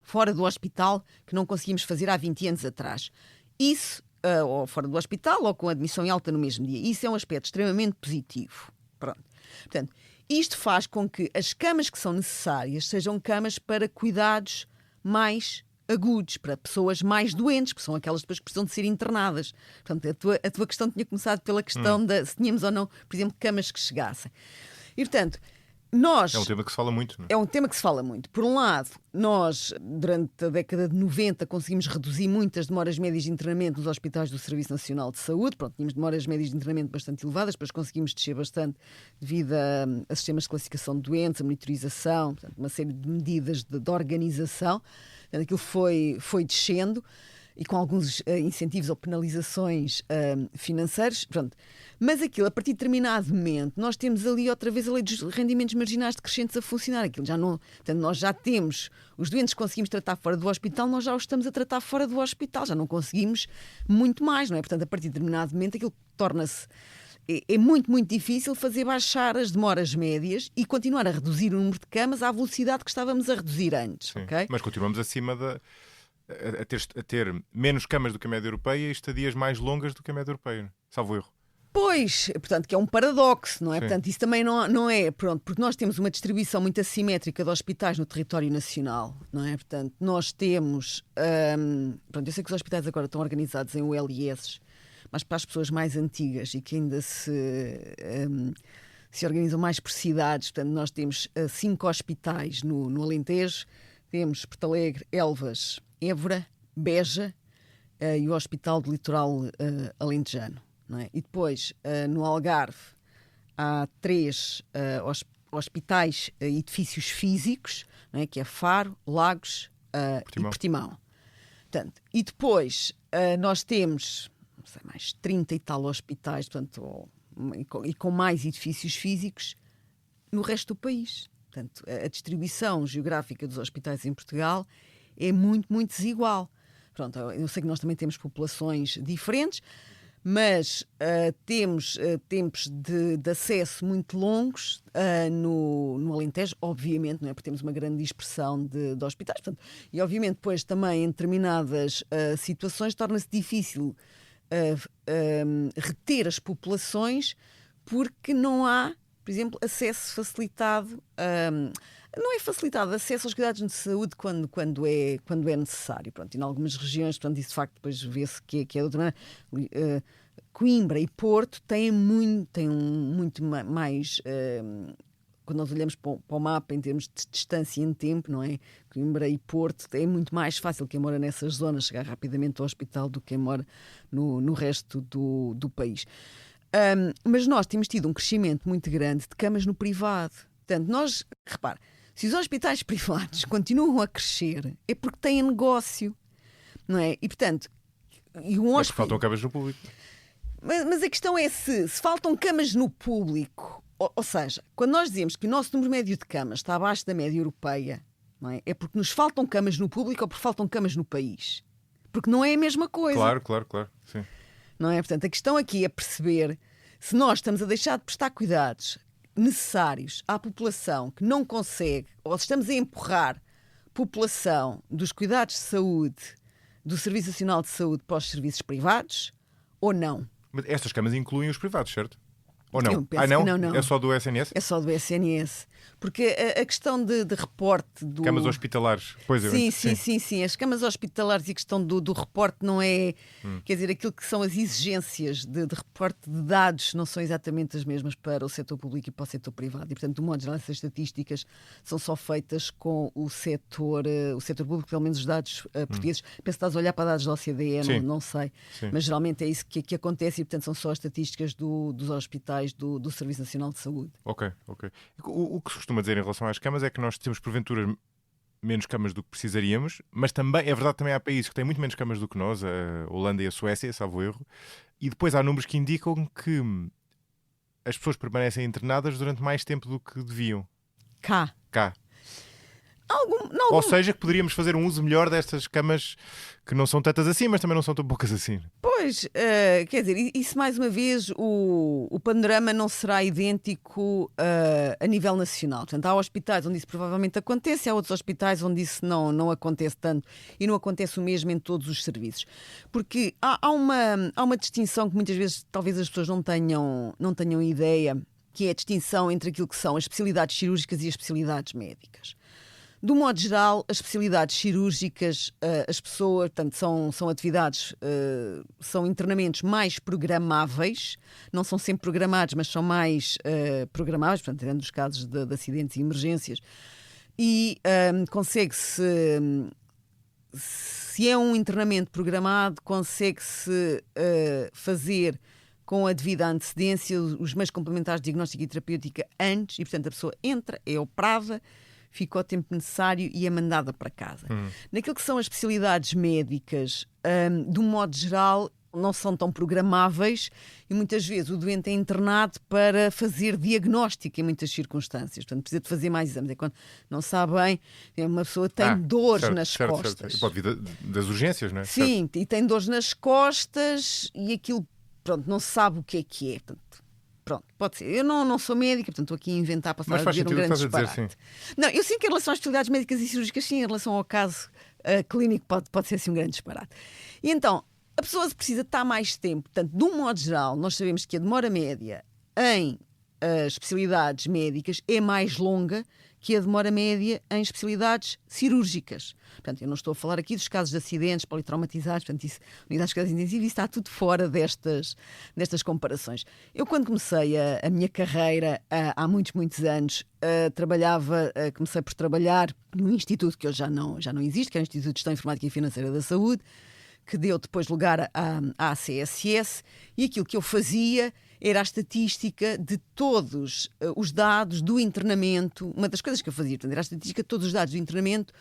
fora do hospital que não conseguimos fazer há 20 anos atrás. Isso, ou fora do hospital ou com admissão em alta no mesmo dia. Isso é um aspecto extremamente positivo. Pronto. Portanto, isto faz com que as camas que são necessárias sejam camas para cuidados mais agudos, para pessoas mais doentes, que são aquelas depois que precisam de ser internadas. Portanto, a tua questão tinha começado pela questão de se tínhamos ou não, por exemplo, camas que chegassem. E, portanto, nós... É um tema que se fala muito, não é? É um tema que se fala muito. Por um lado, nós, durante a década de 90, conseguimos reduzir muitas demoras médias de internamento nos hospitais do Serviço Nacional de Saúde. Pronto, tínhamos demoras médias de internamento bastante elevadas, depois conseguimos descer bastante devido a sistemas de classificação de doentes, a monitorização, portanto, uma série de medidas de organização. Portanto, aquilo foi descendo e com alguns incentivos ou penalizações financeiras. Pronto. Mas aquilo, a partir de determinado momento, nós temos ali outra vez a lei dos rendimentos marginais decrescentes a funcionar. Aquilo já não, portanto, nós já temos os doentes que conseguimos tratar fora do hospital, nós já os estamos a tratar fora do hospital, já não conseguimos muito mais, não é? Portanto, a partir de determinado momento, aquilo torna-se... É muito, muito difícil fazer baixar as demoras médias e continuar a reduzir o número de camas à velocidade que estávamos a reduzir antes. Sim, okay? mas continuamos acima a ter menos camas do que a média europeia e estadias mais longas do que a média europeia. Salvo erro. Pois, portanto, que é um paradoxo, não é? Sim. Portanto, isso também não é, pronto, porque nós temos uma distribuição muito assimétrica de hospitais no território nacional, não é? Portanto, nós temos, pronto, eu sei que os hospitais agora estão organizados em ULIS, mas para as pessoas mais antigas e que ainda se organizam mais por cidades, portanto, nós temos 5 hospitais no Alentejo, temos Porto Alegre, Elvas, Évora, Beja e o Hospital do Litoral Alentejano. Não é? E depois, no Algarve, há 3 hospitais, edifícios físicos, não é? Que é Faro, Lagos e Portimão. Portanto, e depois nós temos, não sei, mais 30 e tal hospitais, portanto, e com mais edifícios físicos no resto do país. Portanto, a distribuição geográfica dos hospitais em Portugal é muito, muito desigual. Pronto, eu sei que nós também temos populações diferentes, mas temos tempos de acesso muito longos no Alentejo, obviamente, não é? Porque temos uma grande dispersão de hospitais. Portanto, e, obviamente, depois também em determinadas situações torna-se difícil reter as populações porque não há, por exemplo, acesso facilitado. Não é facilitado acesso aos cuidados de saúde quando é necessário. Pronto, e em algumas regiões, portanto, isso de facto depois vê-se que é de outra maneira. Coimbra e Porto têm muito mais... quando nós olhamos para o mapa em termos de distância em tempo, não é? Coimbra e Porto é muito mais fácil quem mora nessas zonas chegar rapidamente ao hospital do que quem mora no resto do país. Mas nós temos tido um crescimento muito grande de camas no privado. Portanto, nós, repare, se os hospitais privados continuam a crescer, é porque têm negócio, não é? E, portanto... Mas faltam camas no público. Mas a questão é se faltam camas no público, ou seja, quando nós dizemos que o nosso número médio de camas está abaixo da média europeia, não é? É porque nos faltam camas no público ou porque faltam camas no país? Porque não é a mesma coisa. Claro. Sim. Não é? Portanto, a questão aqui é perceber se nós estamos a deixar de prestar cuidados necessários à população que não consegue, ou se estamos a empurrar população dos cuidados de saúde do Serviço Nacional de Saúde para os serviços privados ou não. Mas estas camas incluem os privados, certo? Ou não? Eu penso que não. É só do SNS? É só do SNS. Porque a questão de reporte do... Camas hospitalares. Pois é. Sim. As camas hospitalares e a questão do reporte não é... Quer dizer, aquilo que são as exigências de reporte de dados não são exatamente as mesmas para o setor público e para o setor privado. E, portanto, de modo geral, essas estatísticas são só feitas com o setor público, pelo menos os dados portugueses. Penso que estás a olhar para dados da OCDE, não sei. Sim. Mas geralmente é isso que acontece e, portanto, são só as estatísticas dos hospitais do Serviço Nacional de Saúde. Ok. O que se costuma dizer em relação às camas é que nós temos, porventura, menos camas do que precisaríamos, mas também, é verdade, também há países que têm muito menos camas do que nós, a Holanda e a Suécia, salvo erro, e depois há números que indicam que as pessoas permanecem internadas durante mais tempo do que deviam. Cá. Ou seja, que poderíamos fazer um uso melhor destas camas que não são tantas assim, mas também não são tão poucas assim. Pois, quer dizer, isso mais uma vez, o panorama não será idêntico a nível nacional. Portanto, há hospitais onde isso provavelmente acontece, há outros hospitais onde isso não acontece tanto e não acontece o mesmo em todos os serviços. Porque há uma distinção que muitas vezes talvez as pessoas não tenham ideia, que é a distinção entre aquilo que são as especialidades cirúrgicas e as especialidades médicas. Do modo geral, as especialidades cirúrgicas, as pessoas, portanto, são atividades, são internamentos mais programáveis, não são sempre programados, mas são mais programáveis, portanto, tirando os casos de acidentes e emergências, e consegue-se, se é um internamento programado, consegue-se fazer com a devida antecedência os meios complementares de diagnóstica e terapêutica antes, e, portanto, a pessoa entra, é operada, fica o tempo necessário e é mandada para casa. Naquilo que são as especialidades médicas, de um modo geral, não são tão programáveis e muitas vezes o doente é internado para fazer diagnóstico em muitas circunstâncias. Portanto, precisa de fazer mais exames. É quando não sabe bem, uma pessoa tem dores nas costas. Certo. E pode vir das urgências, não é? Sim, certo. E tem dores nas costas e aquilo, pronto, não se sabe o que é. Portanto, pronto, pode ser. Eu não sou médica, portanto estou aqui a inventar para a dizer um grande disparate. Não, eu sinto que em relação às especialidades médicas e cirúrgicas, sim, em relação ao caso clínico pode ser assim um grande disparate. E então, a pessoa precisa estar mais tempo. Portanto, de um modo geral, nós sabemos que a demora média em especialidades médicas é mais longa que a demora média em especialidades cirúrgicas. Portanto, eu não estou a falar aqui dos casos de acidentes politraumatizados, portanto, isso, unidades de cuidados intensivos, isso está tudo fora destas comparações. Eu, quando comecei a minha carreira, há muitos anos, comecei por trabalhar num instituto que hoje já não existe, que é o Instituto de Gestão Informática e Financeira da Saúde, que deu depois lugar à CSS, e aquilo que eu fazia era a estatística de todos os dados do internamento. Uma das coisas que eu fazia, portanto, era a estatística de todos os dados do internamento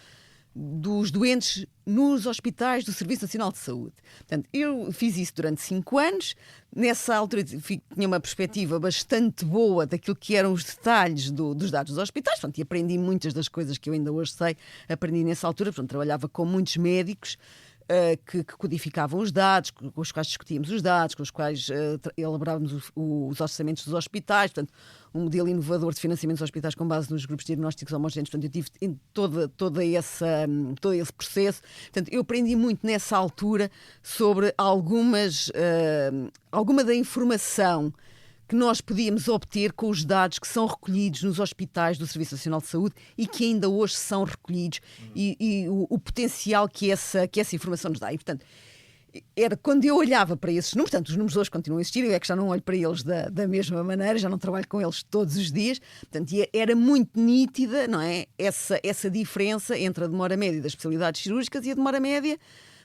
dos doentes nos hospitais do Serviço Nacional de Saúde. Portanto, eu fiz isso durante 5 anos. Nessa altura tinha uma perspectiva bastante boa daquilo que eram os detalhes dos dados dos hospitais. Portanto, e aprendi muitas das coisas que eu ainda hoje sei. Aprendi nessa altura. Portanto, trabalhava com muitos médicos que codificavam os dados, com os quais discutíamos os dados, com os quais elaborávamos os orçamentos dos hospitais. Portanto, um modelo inovador de financiamento dos hospitais com base nos grupos diagnósticos homogéneos. Portanto, eu tive em todo esse processo. Portanto, eu aprendi muito nessa altura sobre alguma da informação que nós podíamos obter com os dados que são recolhidos nos hospitais do Serviço Nacional de Saúde e que ainda hoje são recolhidos e o potencial que essa informação nos dá. E, portanto, era quando eu olhava para esses números, portanto, os números hoje continuam a existir, eu é que já não olho para eles da mesma maneira, já não trabalho com eles todos os dias, portanto, era muito nítida, não é? Essa diferença entre a demora média das especialidades cirúrgicas e a demora média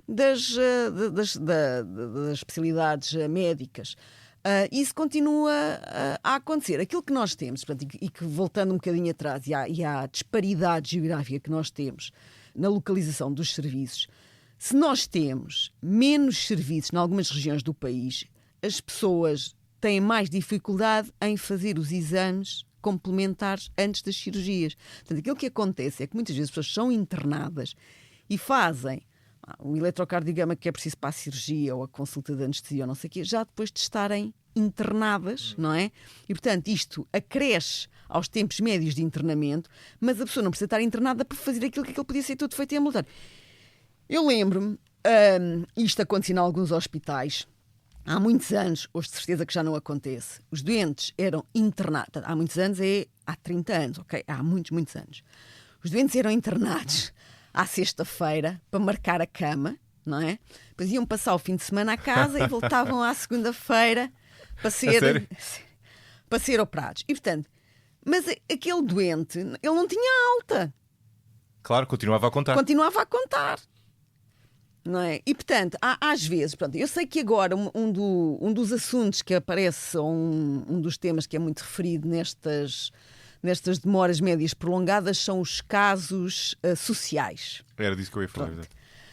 das especialidades médicas. Isso continua a acontecer. Aquilo que nós temos, portanto, e que voltando um bocadinho atrás, e há disparidade geográfica que nós temos na localização dos serviços, se nós temos menos serviços em algumas regiões do país, as pessoas têm mais dificuldade em fazer os exames complementares antes das cirurgias. Portanto, aquilo que acontece é que muitas vezes as pessoas são internadas e fazem o eletrocardiograma que é preciso para a cirurgia ou a consulta de anestesia ou não sei o quê, já depois de estarem internadas, não é? E, portanto, isto acresce aos tempos médios de internamento, mas a pessoa não precisa estar internada para fazer aquilo que podia ser tudo feito em ambulatório. Eu lembro-me, isto acontecia em alguns hospitais, há muitos anos, hoje de certeza que já não acontece, os doentes eram internados, há muitos anos há 30 anos, ok? Há muitos anos. Os doentes eram internados à sexta-feira para marcar a cama, não é? Depois iam passar o fim de semana à casa e voltavam à segunda-feira para ser operados. E, portanto, mas aquele doente, ele não tinha alta. Claro, continuava a contar. Não é? E, portanto, às vezes, pronto, eu sei que agora um dos assuntos que aparece, ou um dos temas que é muito referido nestas demoras médias prolongadas são os casos sociais. Era disso que eu ia falar.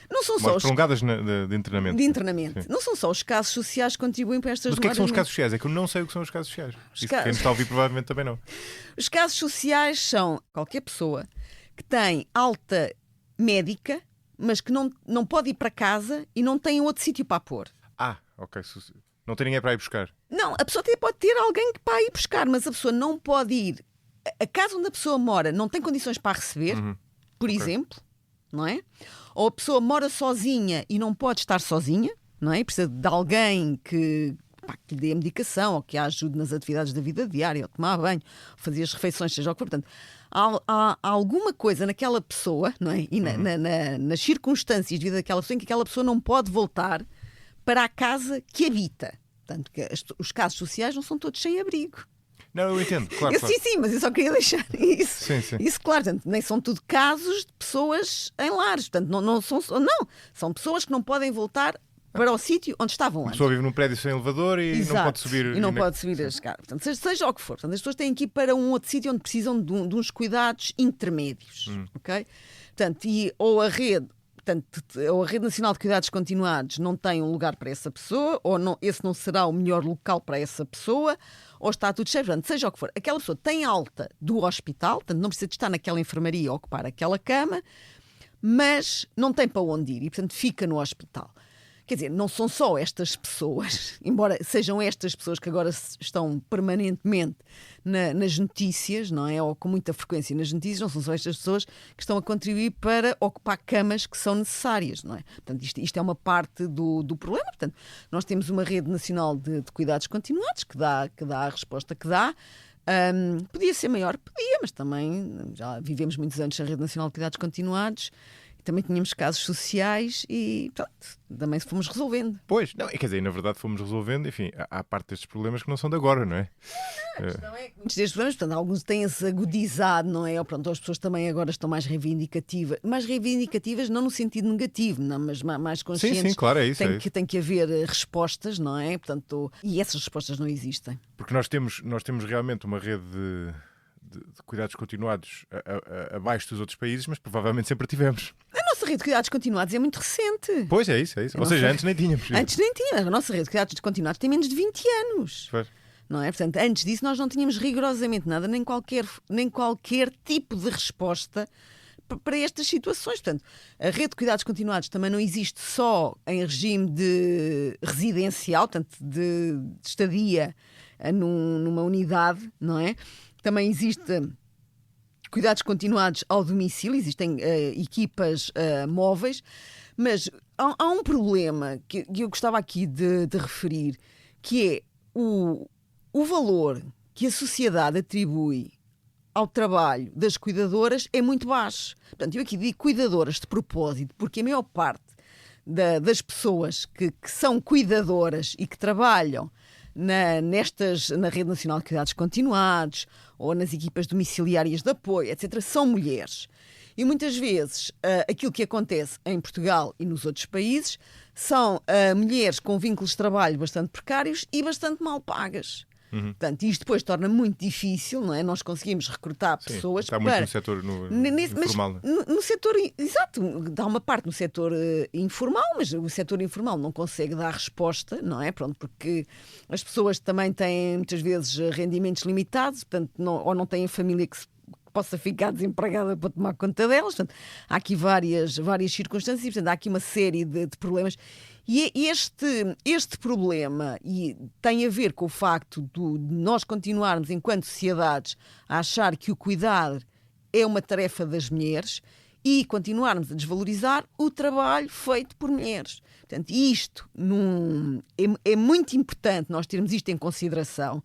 Não são só prolongadas de internamento. De internamento. Sim. Não são só os casos sociais que contribuem para estas demoras. Mas o que é que são os casos sociais? É que eu não sei o que são os casos sociais. Quem nos está a ouvir provavelmente também não. Os casos sociais são qualquer pessoa que tem alta médica, mas que não pode ir para casa e não tem outro sítio para pôr. Ok. Não tem ninguém para ir buscar. Não, a pessoa até pode ter alguém que para ir buscar, mas a pessoa não pode ir. A casa onde a pessoa mora não tem condições para a receber, por exemplo, não é? Ou a pessoa mora sozinha e não pode estar sozinha, não é? Precisa de alguém que lhe dê a medicação ou que a ajude nas atividades da vida diária, ou tomar banho, ou fazer as refeições, seja o que for. Portanto, há alguma coisa naquela pessoa, não é? E nas circunstâncias de vida daquela pessoa em que aquela pessoa não pode voltar para a casa que habita. Portanto, que os casos sociais não são todos sem abrigo. Não, eu entendo, claro. Sim, mas eu só queria deixar isso. Sim. Isso, claro, portanto, nem são tudo casos de pessoas em lares. Portanto, são pessoas que não podem voltar para o sítio onde estavam antes. A pessoa vive num prédio sem elevador e não pode subir. E não pode subir as escadas. Portanto, seja o que for. Portanto, as pessoas têm que ir para um outro sítio onde precisam de uns cuidados intermédios. Ok? Portanto, ou a Rede Nacional de Cuidados Continuados não tem um lugar para essa pessoa, ou esse não será o melhor local para essa pessoa, ou está tudo cheio. Portanto, seja o que for, aquela pessoa tem alta do hospital, portanto, não precisa de estar naquela enfermaria ou ocupar aquela cama, mas não tem para onde ir e, portanto, fica no hospital. Quer dizer, não são só estas pessoas, embora sejam estas pessoas que agora estão permanentemente nas notícias, não é? Ou com muita frequência nas notícias, não são só estas pessoas que estão a contribuir para ocupar camas que são necessárias, não é? Portanto, isto é uma parte do problema. Portanto, nós temos uma rede nacional de cuidados continuados que dá a resposta que dá. Podia ser maior? Podia, mas também já vivemos muitos anos sem rede nacional de cuidados continuados. Também tínhamos casos sociais e pronto, também fomos resolvendo. Pois, não, quer dizer, na verdade fomos resolvendo, enfim, há parte destes problemas que não são de agora, não é? Não é que muitos destes problemas, portanto, alguns têm-se agudizado, não é? Ou, pronto, as pessoas também agora estão mais reivindicativas não no sentido negativo, não, mas mais conscientes. Sim, claro, é isso. Tem que haver respostas, não é? Portanto, e essas respostas não existem. Porque nós temos realmente uma rede de cuidados continuados abaixo dos outros países, mas provavelmente sempre tivemos. A nossa rede de cuidados continuados é muito recente. Pois é isso. Ou seja, antes nem tínhamos. Antes nem tinha. A nossa rede de cuidados continuados tem menos de 20 anos. Pois. Não é? Portanto, antes disso nós não tínhamos rigorosamente nada, nem qualquer tipo de resposta para estas situações. Portanto, a rede de cuidados continuados também não existe só em regime de residencial, portanto, de estadia numa unidade, não é? Também existe cuidados continuados ao domicílio, existem equipas móveis, mas há um problema que eu gostava aqui de referir, que é o valor que a sociedade atribui ao trabalho das cuidadoras é muito baixo. Portanto, eu aqui digo cuidadoras de propósito, porque a maior parte das pessoas que são cuidadoras e que trabalham na Rede Nacional de Cuidados Continuados ou nas equipas domiciliárias de apoio, etc., são mulheres. E muitas vezes aquilo que acontece em Portugal e nos outros países são mulheres com vínculos de trabalho bastante precários e bastante mal pagas. Portanto, isto depois torna muito difícil, não é? Nós conseguimos recrutar pessoas. Está muito no setor informal. No setor, exato, dá uma parte no setor informal, mas o setor informal não consegue dar resposta, não é? Pronto, porque as pessoas também têm muitas vezes rendimentos limitados, portanto, ou não têm família que possa ficar desempregada para tomar conta delas. Portanto, há aqui várias circunstâncias e, portanto, há aqui uma série de problemas. E este problema tem a ver com o facto de nós continuarmos, enquanto sociedades, a achar que o cuidar é uma tarefa das mulheres e continuarmos a desvalorizar o trabalho feito por mulheres. Portanto, isto é muito importante nós termos isto em consideração.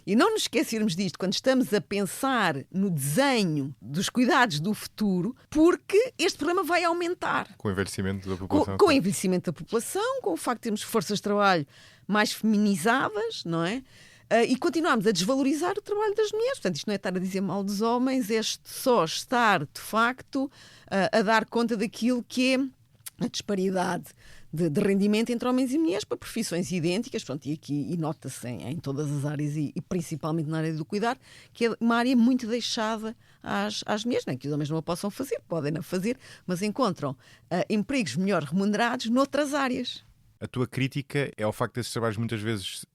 E não nos esquecermos disto quando estamos a pensar no desenho dos cuidados do futuro, porque este problema vai aumentar. Com o envelhecimento da população. Com o envelhecimento da população, com o facto de termos forças de trabalho mais feminizadas, não é? E continuarmos a desvalorizar o trabalho das mulheres. Portanto, isto não é estar a dizer mal dos homens, é só estar, de facto, a dar conta daquilo que é a disparidade de rendimento entre homens e mulheres para profissões idênticas, pronto, e nota-se em todas as áreas e principalmente na área do cuidar, que é uma área muito deixada às mulheres, não é que os homens não a possam fazer, podem-na fazer, mas encontram empregos melhor remunerados noutras áreas. A tua crítica é ao facto desses trabalhos muitas vezes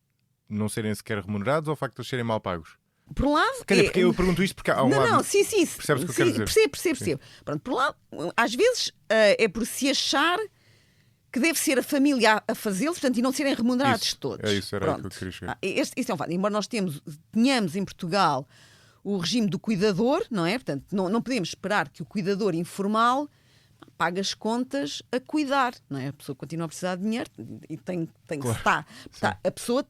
não serem sequer remunerados ou ao facto de eles serem mal pagos? Por um lado... Quer dizer, porque eu pergunto isto porque há um lado... Não, sim. Percebes o que eu quero dizer? Percebo. Pronto, por um lado, às vezes é por se achar que deve ser a família a fazê-lo, portanto, e não serem remunerados todos. É isso, era o que eu queria chegar. Este é um fato. Embora nós tenhamos em Portugal o regime do cuidador, não é? Portanto, não podemos esperar que o cuidador informal pague as contas a cuidar, não é? A pessoa continua a precisar de dinheiro e tem que estar. A pessoa,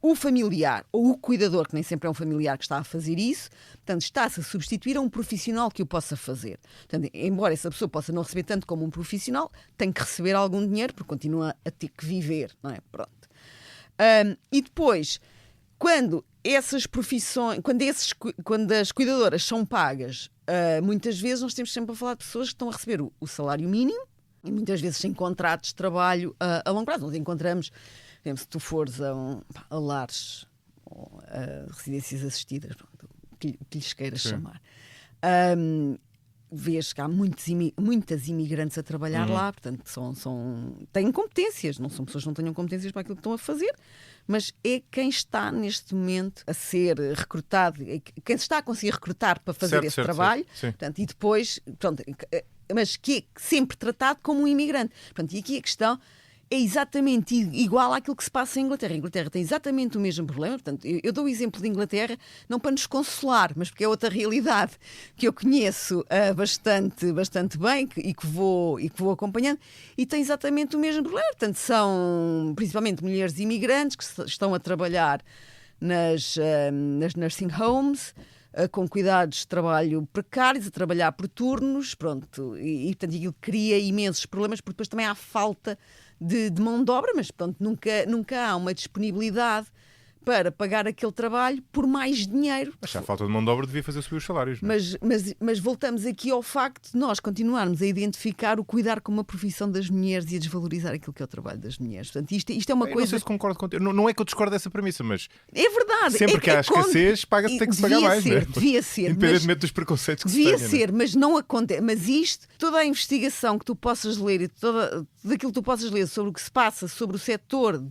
o familiar ou o cuidador, que nem sempre é um familiar que está a fazer isso, portanto, está-se a substituir a um profissional que o possa fazer. Portanto, embora essa pessoa possa não receber tanto como um profissional, tem que receber algum dinheiro porque continua a ter que viver, não é? Pronto. E depois, quando essas profissões, quando as cuidadoras são pagas, muitas vezes nós temos sempre a falar de pessoas que estão a receber o salário mínimo e muitas vezes sem contratos de trabalho a longo prazo. Nós encontramos, por exemplo, se tu fores a lares ou a residências assistidas, pronto, que lhes queiras chamar, vês que há muitas imigrantes a trabalhar lá, portanto têm competências, não são pessoas que não tenham competências para aquilo que estão a fazer, mas é quem está neste momento a ser recrutado, quem se está a conseguir recrutar para fazer esse trabalho, portanto, e depois, pronto, mas que é sempre tratado como um imigrante. Portanto, e aqui a questão é exatamente igual àquilo que se passa em Inglaterra. A Inglaterra tem exatamente o mesmo problema. Portanto, eu dou o exemplo de Inglaterra não para nos consolar, mas porque é outra realidade que eu conheço bastante bem e que vou acompanhando, e tem exatamente o mesmo problema. Portanto, são principalmente mulheres imigrantes que estão a trabalhar nas nursing homes, com cuidados de trabalho precários, a trabalhar por turnos, pronto, e portanto aquilo cria imensos problemas, porque depois também há falta de mão de obra, mas pronto, nunca há uma disponibilidade para pagar aquele trabalho por mais dinheiro. Mas se há falta de mão de obra, devia fazer subir os salários. Não é? Mas voltamos aqui ao facto de nós continuarmos a identificar o cuidar como uma profissão das mulheres e a desvalorizar aquilo que é o trabalho das mulheres. Portanto, isto é uma coisa... Não sei se concordo contigo. Não é que eu discordo dessa premissa, mas... É verdade. Sempre que há escassez, tem que se pagar mais. Devia ser. Independentemente dos preconceitos que se tenha. Devia ser, mas não acontece. Mas toda a investigação que tu possas ler e tudo aquilo que tu possas ler sobre o que se passa sobre o setor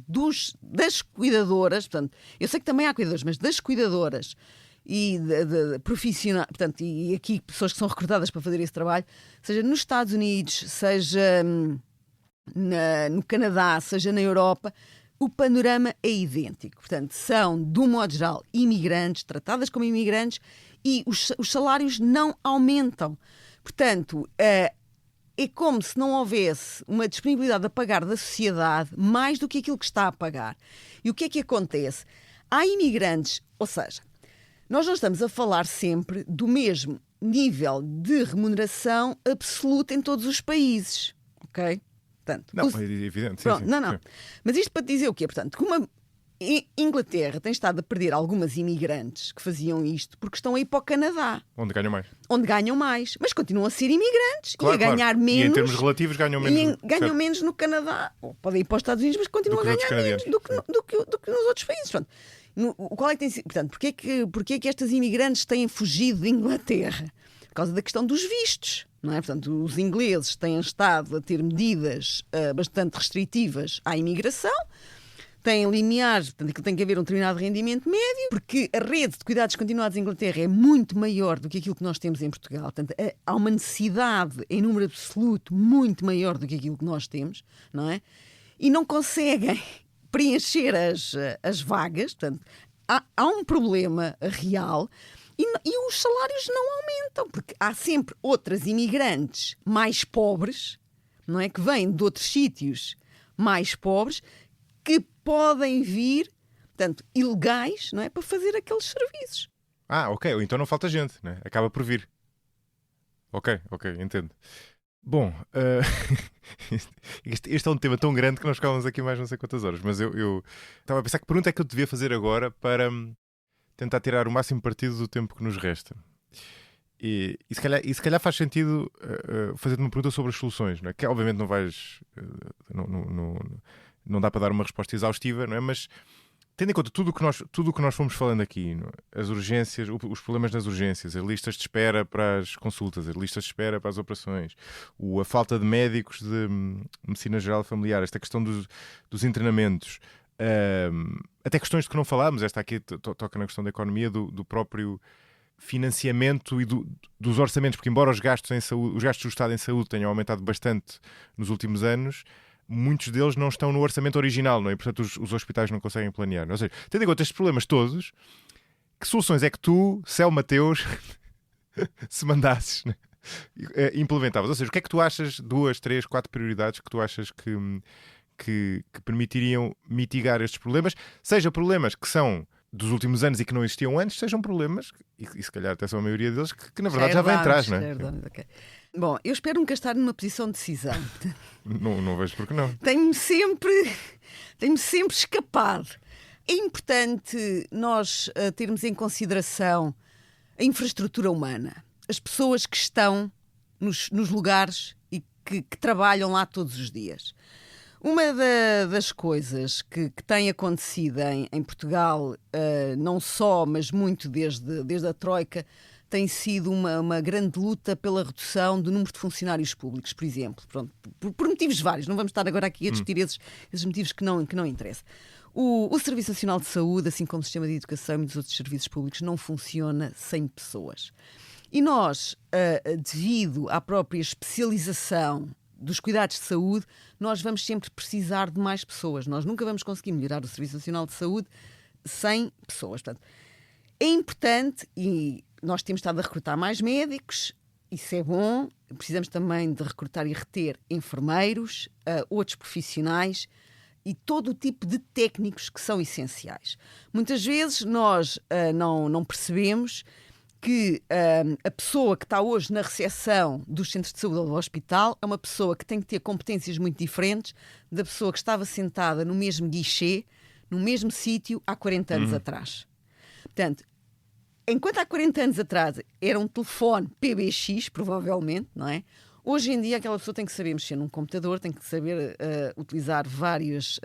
das cuidadoras, portanto, eu sei que também há cuidadoras, mas das cuidadoras e de profissionais, portanto, e aqui pessoas que são recrutadas para fazer esse trabalho, seja nos Estados Unidos, seja no Canadá, seja na Europa, o panorama é idêntico. Portanto, são, de um modo geral, imigrantes, tratadas como imigrantes, e os salários não aumentam. Portanto, é como se não houvesse uma disponibilidade a pagar da sociedade mais do que aquilo que está a pagar. E o que é que acontece? Há imigrantes, ou seja, nós não estamos a falar sempre do mesmo nível de remuneração absoluta em todos os países, ok? Portanto, não, é evidente. Pronto, sim. Não. Mas isto para te dizer o quê? Portanto, como Inglaterra tem estado a perder algumas imigrantes que faziam isto porque estão a ir para o Canadá. Onde ganham mais. Mas continuam a ser imigrantes e a ganhar menos. E em termos relativos ganham menos. Ganham menos no Canadá. Ou podem ir para os Estados Unidos, mas continuam a ganhar menos do que nos outros países. Portanto, qual é que tem sido? Portanto, porquê que estas imigrantes têm fugido de Inglaterra? Por causa da questão dos vistos. Não é? Portanto, os ingleses têm estado a ter medidas bastante restritivas à imigração. Tem limiares, portanto, que tem que haver um determinado rendimento médio, porque a rede de cuidados continuados em Inglaterra é muito maior do que aquilo que nós temos em Portugal. Portanto, há uma necessidade em número absoluto muito maior do que aquilo que nós temos, não é? E não conseguem preencher as vagas. Portanto, há um problema real e os salários não aumentam, porque há sempre outras imigrantes mais pobres, não é? Que vêm de outros sítios mais pobres, que podem vir, portanto, ilegais, não é? Para fazer aqueles serviços. Ok. Então não falta gente, né? Acaba por vir. Ok, entendo. Bom, este é um tema tão grande que nós ficávamos aqui mais não sei quantas horas, mas eu estava a pensar que pergunta é que eu devia fazer agora para tentar tirar o máximo partido do tempo que nos resta. E se calhar faz sentido fazer-te uma pergunta sobre as soluções, não é? Que obviamente não vais... Não dá para dar uma resposta exaustiva, não é? Mas tendo em conta tudo o que nós fomos falando aqui, não é? As urgências, os problemas nas urgências, as listas de espera para as consultas, as listas de espera para as operações, a falta de médicos de medicina geral familiar, esta questão dos internamentos, até questões de que não falámos, esta aqui toca na questão da economia, do próprio financiamento e dos orçamentos, porque embora os gastos do Estado em saúde tenham aumentado bastante nos últimos anos, muitos deles não estão no orçamento original, não é? Portanto, os hospitais não conseguem planear. Ou seja, tendo em conta estes problemas todos, que soluções é que tu, Céu Mateus, se mandasses, né, implementavas? Ou seja, o que é que tu achas, 2, 3, 4 prioridades que tu achas que permitiriam mitigar estes problemas, seja problemas que são dos últimos anos e que não existiam antes, sejam problemas, e se calhar até são a maioria deles, que na verdade já vêm atrás, não é? Okay. Bom, eu espero nunca estar numa posição de decisão. Não vejo porque não. Tenho-me sempre escapado. É importante nós termos em consideração a infraestrutura humana, as pessoas que estão nos lugares e que trabalham lá todos os dias. Uma das coisas que tem acontecido em Portugal, não só, mas muito desde a Troika, tem sido uma grande luta pela redução do número de funcionários públicos, por exemplo. Pronto, por motivos vários, não vamos estar agora aqui a discutir esses motivos que não interessam. O Serviço Nacional de Saúde, assim como o Sistema de Educação e muitos outros serviços públicos, não funciona sem pessoas. E nós, devido à própria especialização dos cuidados de saúde, nós vamos sempre precisar de mais pessoas. Nós nunca vamos conseguir melhorar o Serviço Nacional de Saúde sem pessoas. Portanto, é importante, e nós temos estado a recrutar mais médicos, isso é bom. Precisamos também de recrutar e reter enfermeiros, outros profissionais e todo o tipo de técnicos que são essenciais. Muitas vezes nós não percebemos que a pessoa que está hoje na recepção dos centros de saúde ou do hospital é uma pessoa que tem que ter competências muito diferentes da pessoa que estava sentada no mesmo guichê, no mesmo sítio, há 40 anos atrás. Portanto, enquanto há 40 anos atrás era um telefone PBX, provavelmente, não é? Hoje em dia aquela pessoa tem que saber mexer num computador, tem que saber utilizar vários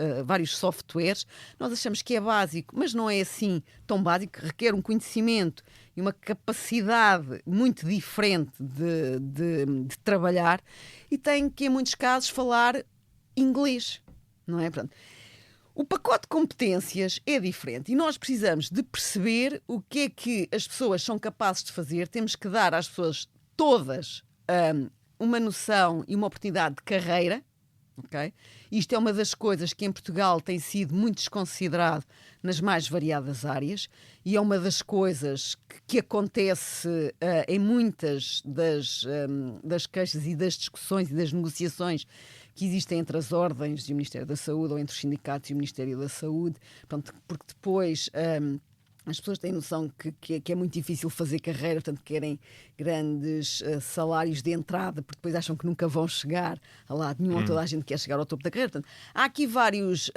softwares. Nós achamos que é básico, mas não é assim tão básico, requer um conhecimento e uma capacidade muito diferente de trabalhar e tem que, em muitos casos, falar inglês, não é? Portanto, o pacote de competências é diferente e nós precisamos de perceber o que é que as pessoas são capazes de fazer. Temos que dar às pessoas todas uma noção e uma oportunidade de carreira, ok? Isto é uma das coisas que em Portugal tem sido muito desconsiderado nas mais variadas áreas e é uma das coisas que acontece em muitas das queixas e das discussões e das negociações que existem entre as ordens e o Ministério da Saúde ou entre os sindicatos e o Ministério da Saúde, portanto, porque depois as pessoas têm noção que é muito difícil fazer carreira, portanto querem grandes salários de entrada, porque depois acham que nunca vão chegar a lado nenhum, toda a gente quer chegar ao topo da carreira. Portanto, há aqui vários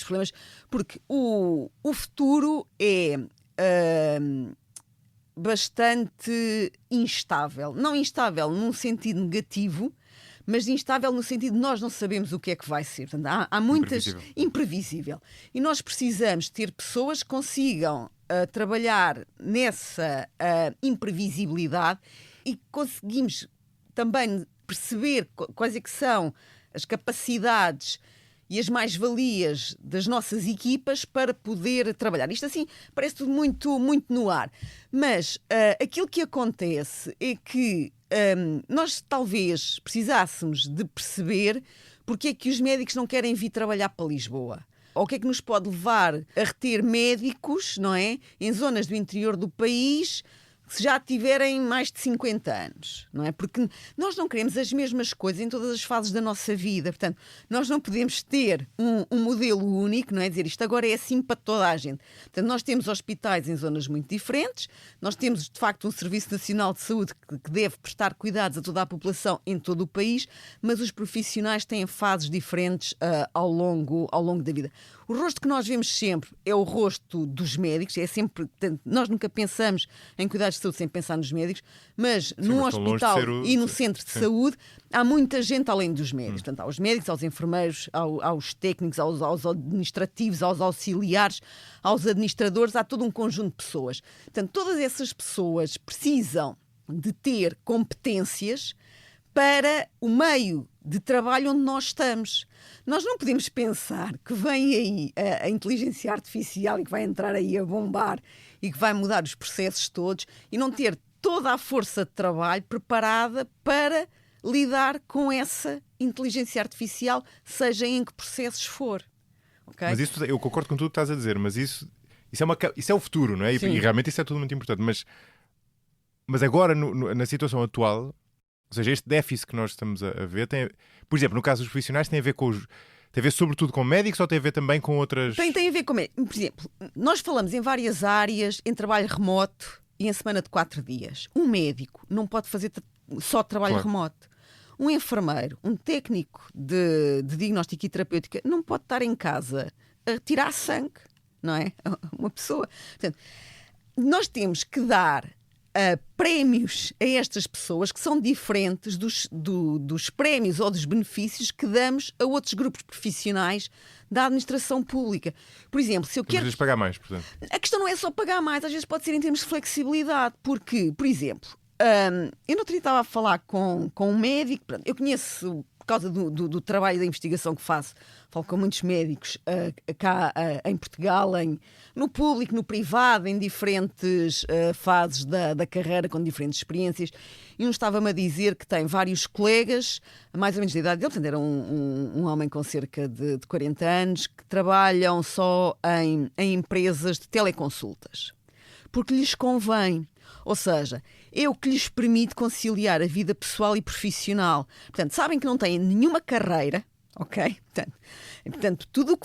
problemas, porque o futuro é bastante instável. Não instável num sentido negativo, mas instável no sentido de nós não sabemos o que é que vai ser. Portanto, há muitas... Imprevisível. E nós precisamos ter pessoas que consigam trabalhar nessa imprevisibilidade e conseguimos também perceber quais é que são as capacidades e as mais-valias das nossas equipas para poder trabalhar. Isto assim parece tudo muito, muito no ar. Mas aquilo que acontece é que nós talvez precisássemos de perceber porque é que os médicos não querem vir trabalhar para Lisboa. Ou o que é que nos pode levar a reter médicos, não é? Em zonas do interior do país, se já tiverem mais de 50 anos, não é? Porque nós não queremos as mesmas coisas em todas as fases da nossa vida. Portanto, nós não podemos ter um modelo único, não é? Dizer isto agora é assim para toda a gente. Portanto, nós temos hospitais em zonas muito diferentes, nós temos, de facto, um Serviço Nacional de Saúde que deve prestar cuidados a toda a população em todo o país, mas os profissionais têm fases diferentes ao longo da vida. O rosto que nós vemos sempre é o rosto dos médicos, é sempre, portanto, nós nunca pensamos em cuidados de saúde sem pensar nos médicos, mas num hospital e num centro de saúde há muita gente além dos médicos. Portanto, há os médicos, aos enfermeiros, aos técnicos, aos administrativos, aos auxiliares, aos administradores, há todo um conjunto de pessoas. Portanto, todas essas pessoas precisam de ter competências para o meio de trabalho onde nós estamos. Nós não podemos pensar que vem aí a inteligência artificial e que vai entrar aí a bombar e que vai mudar os processos todos e não ter toda a força de trabalho preparada para lidar com essa inteligência artificial, seja em que processos for. Okay? Mas isso, eu concordo com tudo o que estás a dizer, mas isso é o futuro, não é? E realmente isso é tudo muito importante. Mas agora, na situação atual, ou seja, este déficit que nós estamos a ver, por exemplo, no caso dos profissionais, tem a ver sobretudo com médicos ou tem a ver também com outras... Tem a ver com médicos. Por exemplo, nós falamos em várias áreas, em trabalho remoto e em semana de 4 dias. Um médico não pode fazer só trabalho remoto. Um enfermeiro, um técnico de diagnóstico e terapêutica não pode estar em casa a tirar sangue, não é? Uma pessoa. Portanto, nós temos que dar prémios a estas pessoas que são diferentes dos prémios ou dos benefícios que damos a outros grupos profissionais da administração pública. Por exemplo, se eu quero... Mas pagar mais, portanto. A questão não é só pagar mais, às vezes pode ser em termos de flexibilidade, porque, por exemplo, eu não estava a falar com um médico, eu conheço, por causa do trabalho da investigação que faço, falo com muitos médicos cá em Portugal, no público, no privado, em diferentes fases da carreira, com diferentes experiências, e um estava-me a dizer que tem vários colegas, mais ou menos da idade dele, portanto era um homem com cerca de 40 anos, que trabalham só em empresas de teleconsultas, porque lhes convém. Ou seja, é o que lhes permite conciliar a vida pessoal e profissional. Portanto, sabem que não têm nenhuma carreira, ok? Portanto tudo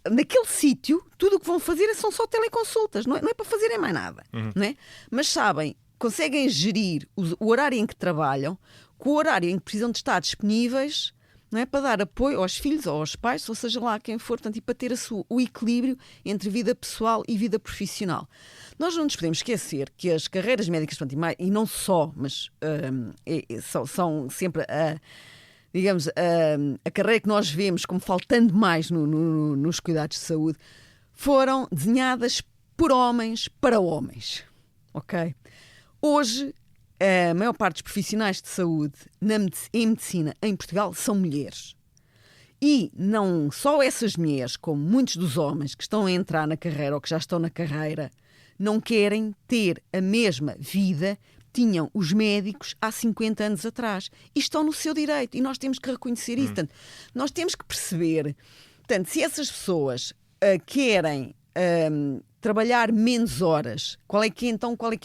naquele sítio, tudo o que vão fazer são só teleconsultas, não é para fazerem mais nada. Não é? Mas sabem, conseguem gerir o horário em que trabalham, com o horário em que precisam de estar disponíveis, não é? Para dar apoio aos filhos ou aos pais, ou seja lá quem for, portanto, e para ter o equilíbrio entre vida pessoal e vida profissional. Nós não nos podemos esquecer que as carreiras médicas, portanto, e não só, mas são sempre a carreira que nós vemos como faltando mais nos cuidados de saúde, foram desenhadas por homens para homens. Ok? Hoje, a maior parte dos profissionais de saúde em medicina em Portugal são mulheres. E não só essas mulheres, como muitos dos homens que estão a entrar na carreira ou que já estão na carreira, não querem ter a mesma vida que tinham os médicos há 50 anos atrás. E estão no seu direito. E nós temos que reconhecer isso. Portanto, nós temos que perceber, portanto, se essas pessoas querem trabalhar menos horas, qual é que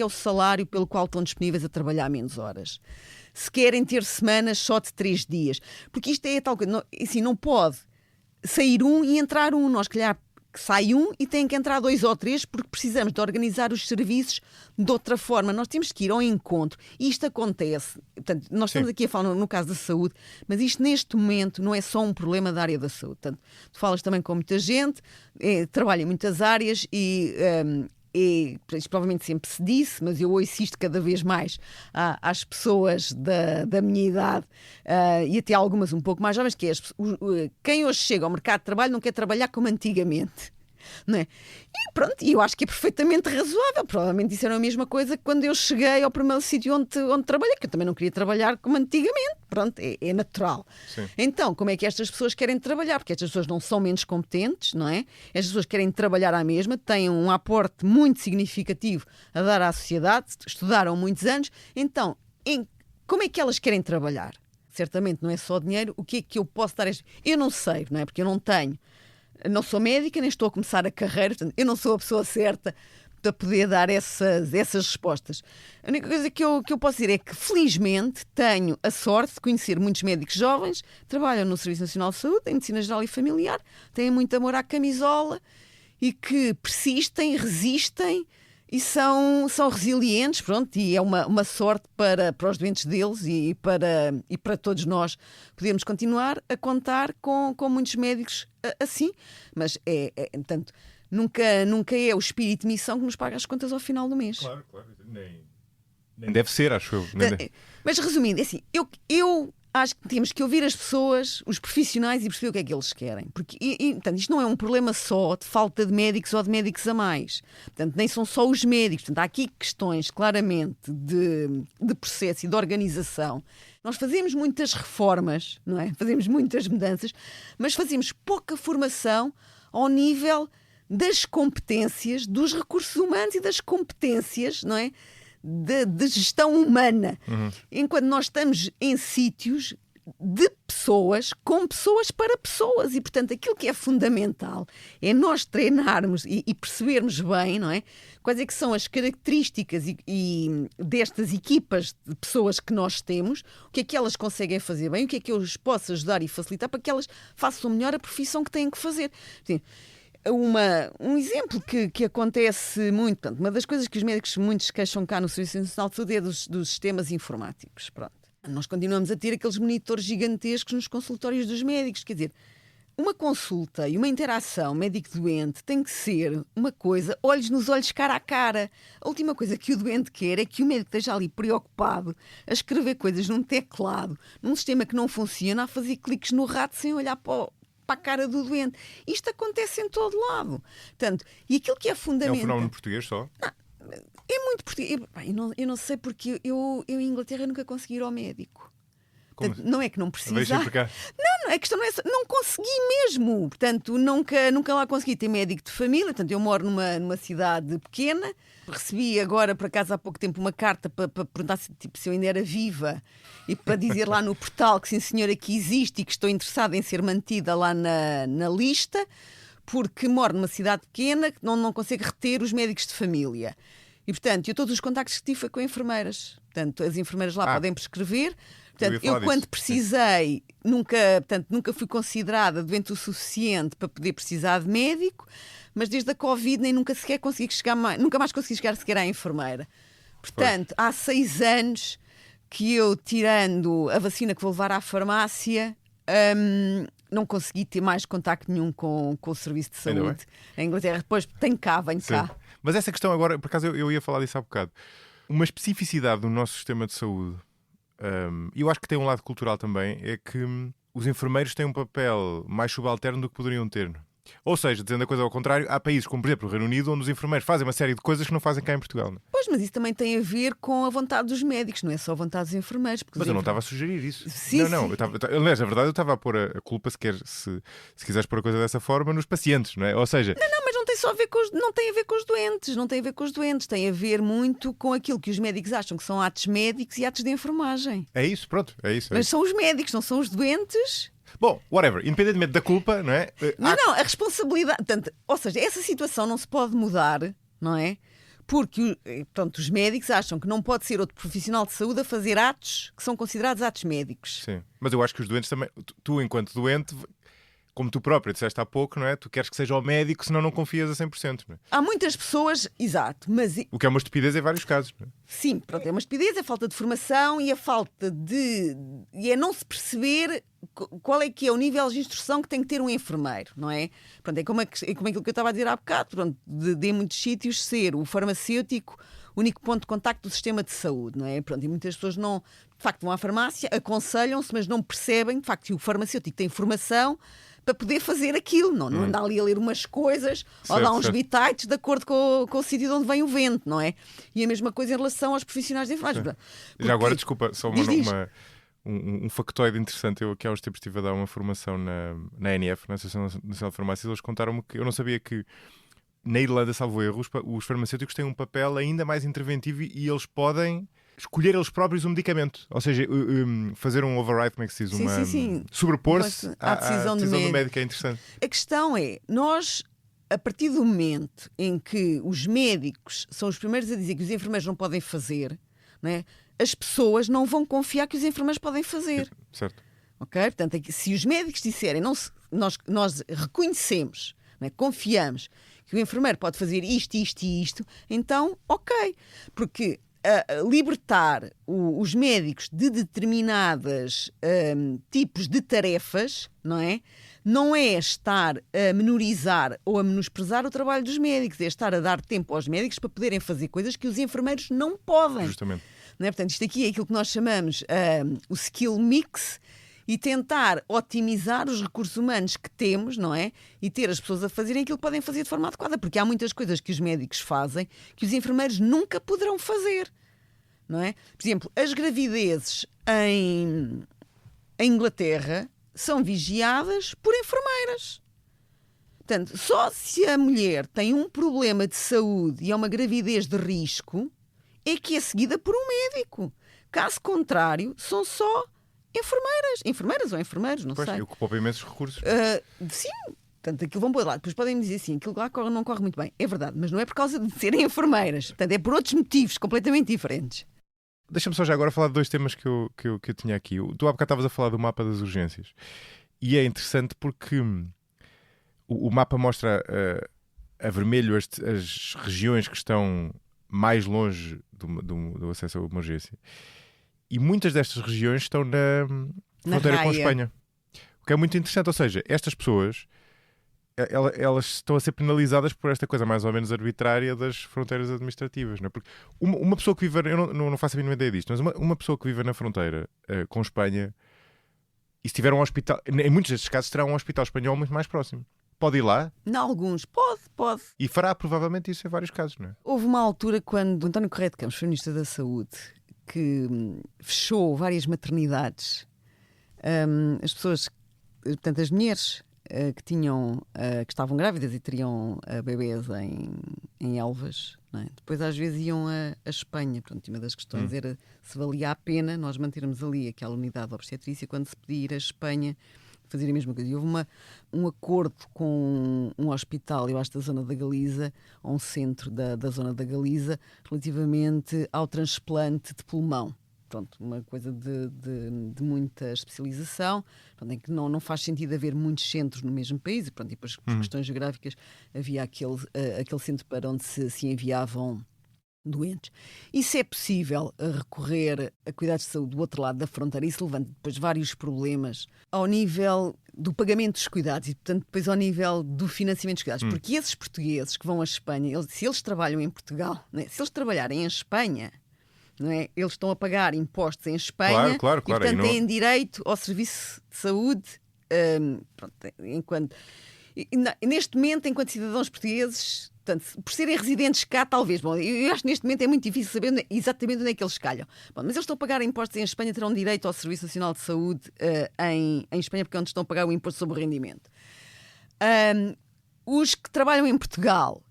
é o salário pelo qual estão disponíveis a trabalhar menos horas? Se querem ter semanas só de 3 dias. Porque isto é tal coisa, assim, não pode sair um e entrar um. Nós, calhar, que sai um e tem que entrar 2 ou 3 porque precisamos de organizar os serviços de outra forma. Nós temos que ir ao encontro. E isto acontece. Portanto, nós estamos aqui a falar no caso da saúde, mas isto neste momento não é só um problema da área da saúde. Portanto, tu falas também com muita gente, trabalha em muitas áreas e isto provavelmente sempre se disse, mas eu ouço isto cada vez mais às pessoas da minha idade e até algumas um pouco mais jovens, que é quem hoje chega ao mercado de trabalho não quer trabalhar como antigamente. Não é? E pronto, eu acho que é perfeitamente razoável. Provavelmente disseram a mesma coisa que quando eu cheguei ao primeiro sítio onde trabalhei, que eu também não queria trabalhar como antigamente. Pronto, é natural. Sim. Então, como é que estas pessoas querem trabalhar? Porque estas pessoas não são menos competentes, não é? Estas pessoas querem trabalhar à mesma, têm um aporte muito significativo a dar à sociedade, estudaram muitos anos. Então, como é que elas querem trabalhar? Certamente não é só dinheiro. O que é que eu posso dar? Eu não sei, não é? Porque eu não sou médica, nem estou a começar a carreira, portanto, eu não sou a pessoa certa para poder dar essas respostas. A única coisa que eu posso dizer é que, felizmente, tenho a sorte de conhecer muitos médicos jovens, trabalham no Serviço Nacional de Saúde, em Medicina Geral e Familiar, têm muito amor à camisola e que persistem, resistem e são resilientes, pronto, e é uma sorte para os doentes deles e para todos nós podermos continuar a contar com muitos médicos assim, mas portanto, nunca é o espírito de missão que nos paga as contas ao final do mês. Claro, nem deve ser, acho eu. Mas resumindo, assim, eu acho que temos que ouvir as pessoas, os profissionais, e perceber o que é que eles querem. Porque, portanto, isto não é um problema só de falta de médicos ou de médicos a mais. Portanto, nem são só os médicos. Portanto, há aqui questões, claramente, de processo e de organização. Nós fazemos muitas reformas, não é? Fazemos muitas mudanças, mas fazemos pouca formação ao nível das competências, dos recursos humanos e das competências, não é? De gestão humana. Enquanto nós estamos em sítios de pessoas, com pessoas para pessoas. E, portanto, aquilo que é fundamental é nós treinarmos e percebermos bem, não é? Quais é que são as características e destas equipas de pessoas que nós temos, o que é que elas conseguem fazer bem, o que é que eu os posso ajudar e facilitar para que elas façam melhor a profissão que têm que fazer. Sim. Um exemplo que acontece muito, portanto, uma das coisas que os médicos muitos queixam cá no Serviço Nacional de Saúde é dos sistemas informáticos. Pronto. Nós continuamos a ter aqueles monitores gigantescos nos consultórios dos médicos. Quer dizer, uma consulta e uma interação médico-doente tem que ser uma coisa, olhos nos olhos, cara a cara. A última coisa que o doente quer é que o médico esteja ali preocupado a escrever coisas num teclado, num sistema que não funciona, a fazer cliques no rato sem olhar para a cara do doente. Isto acontece em todo lado. Portanto, e aquilo que é fundamental... É um fenómeno português só? É muito português. Eu não sei porque eu em Inglaterra nunca consegui ir ao médico. Portanto, não é que não precisa. Não, a questão não é essa. Não consegui mesmo. Portanto, nunca lá consegui ter médico de família. Portanto, eu moro numa cidade pequena. Recebi agora, por acaso, há pouco tempo, uma carta para perguntar se eu ainda era viva e para dizer lá no portal que sim, senhora, que existe e que estou interessada em ser mantida lá na lista, porque moro numa cidade pequena que não consigo reter os médicos de família. E, portanto, todos os contactos que tive foi com enfermeiras. Portanto, as enfermeiras lá podem prescrever. Portanto, eu quando precisei, nunca fui considerada doente o suficiente para poder precisar de médico, mas desde a Covid nunca mais consegui chegar sequer à enfermeira. Portanto, há 6 anos que eu, tirando a vacina que vou levar à farmácia, não consegui ter mais contacto nenhum com o serviço de saúde. Em Inglaterra, depois vem cá. Mas essa questão agora, por acaso eu ia falar disso há bocado. Uma especificidade do nosso sistema de saúde, e eu acho que tem um lado cultural também, é que os enfermeiros têm um papel mais subalterno do que poderiam ter. Ou seja, dizendo a coisa ao contrário, há países como, por exemplo, o Reino Unido, onde os enfermeiros fazem uma série de coisas que não fazem cá em Portugal. Não? Pois, mas isso também tem a ver com a vontade dos médicos, não é só a vontade dos enfermeiros. Mas eu não estava a sugerir isso. Sim, não. Aliás, na verdade, eu estava a pôr a culpa, se quiseres pôr a coisa dessa forma, nos pacientes, não é? Ou seja... Não, mas não tem só a ver com não tem a ver com os doentes, não tem a ver com os doentes, tem a ver muito com aquilo que os médicos acham que são atos médicos e atos de enfermagem. É isso, pronto, é isso. Mas são os médicos, não são os doentes... Bom, whatever, independentemente da culpa, não é? Não, a responsabilidade... Portanto, ou seja, essa situação não se pode mudar, não é? Porque, portanto, os médicos acham que não pode ser outro profissional de saúde a fazer atos que são considerados atos médicos. Sim, mas eu acho que os doentes também... Tu, enquanto doente... Como tu próprio disseste há pouco, não é? Tu queres que seja o médico, senão não confias a 100%. Não é? Há muitas pessoas, exato, mas... O que é uma estupidez em vários casos. Não é? Sim, pronto, é uma estupidez, é a falta de formação e a falta de... E é não se perceber qual é que é o nível de instrução que tem que ter um enfermeiro, não é? Pronto, é como aquilo que eu estava a dizer há bocado, pronto, de em muitos sítios ser o farmacêutico o único ponto de contacto do sistema de saúde, não é? Pronto, e muitas pessoas não... De facto, vão à farmácia, aconselham-se, mas não percebem, de facto, que o farmacêutico tem formação para poder fazer aquilo, não anda ali a ler umas coisas ou dar uns bitites de acordo com o sítio de onde vem o vento, não é? E a mesma coisa em relação aos profissionais de enfermagem. Já agora, desculpa, só um factoide interessante. Eu aqui há uns tempos estive a dar uma formação na ANF, na Associação Nacional de Farmácia, e eles contaram-me que eu não sabia que na Irlanda, salvo erro, os farmacêuticos têm um papel ainda mais interventivo e eles podem escolher eles próprios um medicamento. Ou seja, fazer um override, como é que se diz? Sim. Sobrepor-se à decisão do médico. É interessante. A questão é, nós, a partir do momento em que os médicos são os primeiros a dizer que os enfermeiros não podem fazer, não é? As pessoas não vão confiar que os enfermeiros podem fazer. Certo. Ok? Portanto, se os médicos disserem, nós reconhecemos, não é? Confiamos que o enfermeiro pode fazer isto, então, ok. Porque libertar os médicos de determinadas tipos de tarefas, não é? Não é estar a menorizar ou a menosprezar o trabalho dos médicos, é estar a dar tempo aos médicos para poderem fazer coisas que os enfermeiros não podem. Justamente. Não é? Portanto, isto aqui é aquilo que nós chamamos o skill mix e tentar otimizar os recursos humanos que temos, não é? E ter as pessoas a fazerem aquilo que podem fazer de forma adequada, porque há muitas coisas que os médicos fazem que os enfermeiros nunca poderão fazer, não é? Por exemplo, as gravidezes em Inglaterra são vigiadas por enfermeiras. Portanto, só se a mulher tem um problema de saúde e é uma gravidez de risco, é que é seguida por um médico. Caso contrário, são só enfermeiras ou enfermeiros, não sei. E ocupa imensos recursos. Sim, portanto, aquilo vão para o lado. Depois podem me dizer assim, aquilo lá não corre muito bem. É verdade, mas não é por causa de serem enfermeiras. Portanto, é por outros motivos completamente diferentes. Deixa-me só já agora falar de 2 temas que eu tinha aqui. Tu há bocado estavas a falar do mapa das urgências. E é interessante porque o mapa mostra a vermelho as regiões que estão mais longe do acesso à emergência. E muitas destas regiões estão na fronteira com a Espanha. O que é muito interessante. Ou seja, estas pessoas elas estão a ser penalizadas por esta coisa mais ou menos arbitrária das fronteiras administrativas, não é? Porque uma pessoa que vive, eu não faço a mínima ideia disto, mas uma pessoa que vive na fronteira com Espanha, e se tiver um hospital, em muitos destes casos terá um hospital espanhol muito mais próximo. Pode ir lá? Em alguns, pode. E fará provavelmente isso em vários casos, não é? Houve uma altura quando António Correia de Campos foi Ministro da Saúde que fechou várias maternidades. As pessoas, portanto, as mulheres que estavam grávidas e teriam bebês em Elvas, não é? Depois às vezes iam a Espanha. Portanto, uma das questões era se valia a pena nós mantermos ali aquela unidade de obstetrícia quando se podia ir à Espanha fazer a mesma coisa. E houve um acordo com um hospital, eu acho, da zona da Galiza, ou um centro da zona da Galiza, relativamente ao transplante de pulmão. Pronto, uma coisa de muita especialização, pronto, em que não faz sentido haver muitos centros no mesmo país, e depois por questões geográficas havia aquele centro para onde se enviavam doentes. Isso é possível recorrer a cuidados de saúde do outro lado da fronteira. Isso levanta depois vários problemas ao nível do pagamento dos cuidados e, portanto, depois ao nível do financiamento dos cuidados. Porque esses portugueses que vão à Espanha, se eles trabalham em Portugal, não é? Se eles trabalharem em Espanha, não é? Eles estão a pagar impostos em Espanha, claro, e, portanto, têm direito ao serviço de saúde neste momento, enquanto cidadãos portugueses. Portanto, por serem residentes cá, talvez. Bom, eu acho que neste momento é muito difícil saber exatamente onde é que eles calham. Bom, mas eles estão a pagar impostos em Espanha, terão direito ao Serviço Nacional de Saúde em Espanha, porque é onde estão a pagar o imposto sobre o rendimento. Os que trabalham em Portugal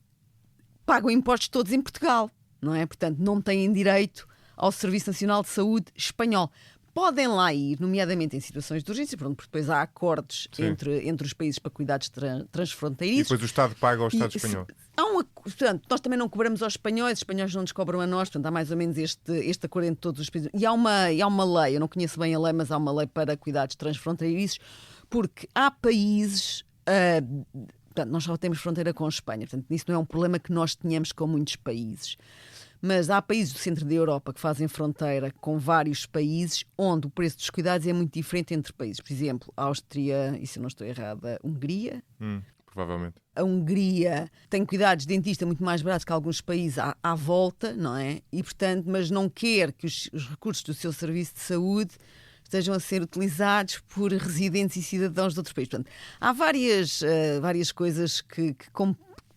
pagam impostos todos em Portugal, não é? Portanto, não têm direito ao Serviço Nacional de Saúde espanhol. Podem lá ir, nomeadamente em situações de urgência, porque depois há acordos entre os países para cuidados transfronteiriços. E depois o Estado paga ao Estado espanhol. Portanto, nós também não cobramos aos espanhóis, os espanhóis não nos cobram a nós, portanto há mais ou menos este acordo entre todos os países. E há uma lei, eu não conheço bem a lei, mas há uma lei para cuidados transfronteiriços, porque há países... portanto, nós só temos fronteira com a Espanha, portanto isso não é um problema que nós tenhamos com muitos países. Mas há países do centro da Europa que fazem fronteira com vários países onde o preço dos cuidados é muito diferente entre países. Por exemplo, a Áustria, e se eu não estou errada, a Hungria. Provavelmente. A Hungria tem cuidados de dentista muito mais baratos que alguns países à volta, não é? E, portanto, mas não quer que os recursos do seu serviço de saúde estejam a ser utilizados por residentes e cidadãos de outros países. Portanto, há várias coisas que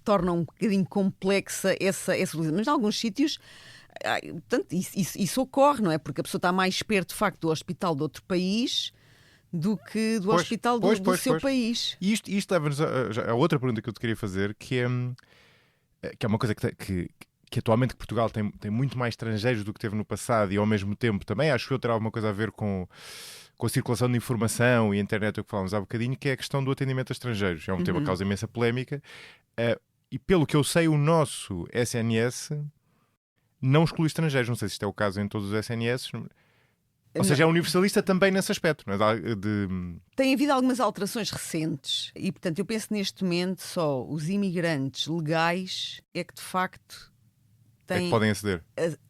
tornam um bocadinho complexa essa utilização. Mas em alguns sítios, portanto, isso ocorre, não é? Porque a pessoa está mais perto, de facto, do hospital de outro país do que do hospital do seu país. E isto leva-nos a outra pergunta que eu te queria fazer, que é uma coisa que atualmente Portugal tem muito mais estrangeiros do que teve no passado, e ao mesmo tempo também acho eu ter alguma coisa a ver com a circulação de informação e a internet, o que falámos há bocadinho, que é a questão do atendimento a estrangeiros. É um tema que causa imensa polémica. E pelo que eu sei, o nosso SNS não exclui estrangeiros. Não sei se isto é o caso em todos os SNS. Ou seja, é universalista também nesse aspecto. Não é? Tem havido algumas alterações recentes e, portanto, eu penso neste momento só os imigrantes legais é que, de facto, têm... É que podem aceder.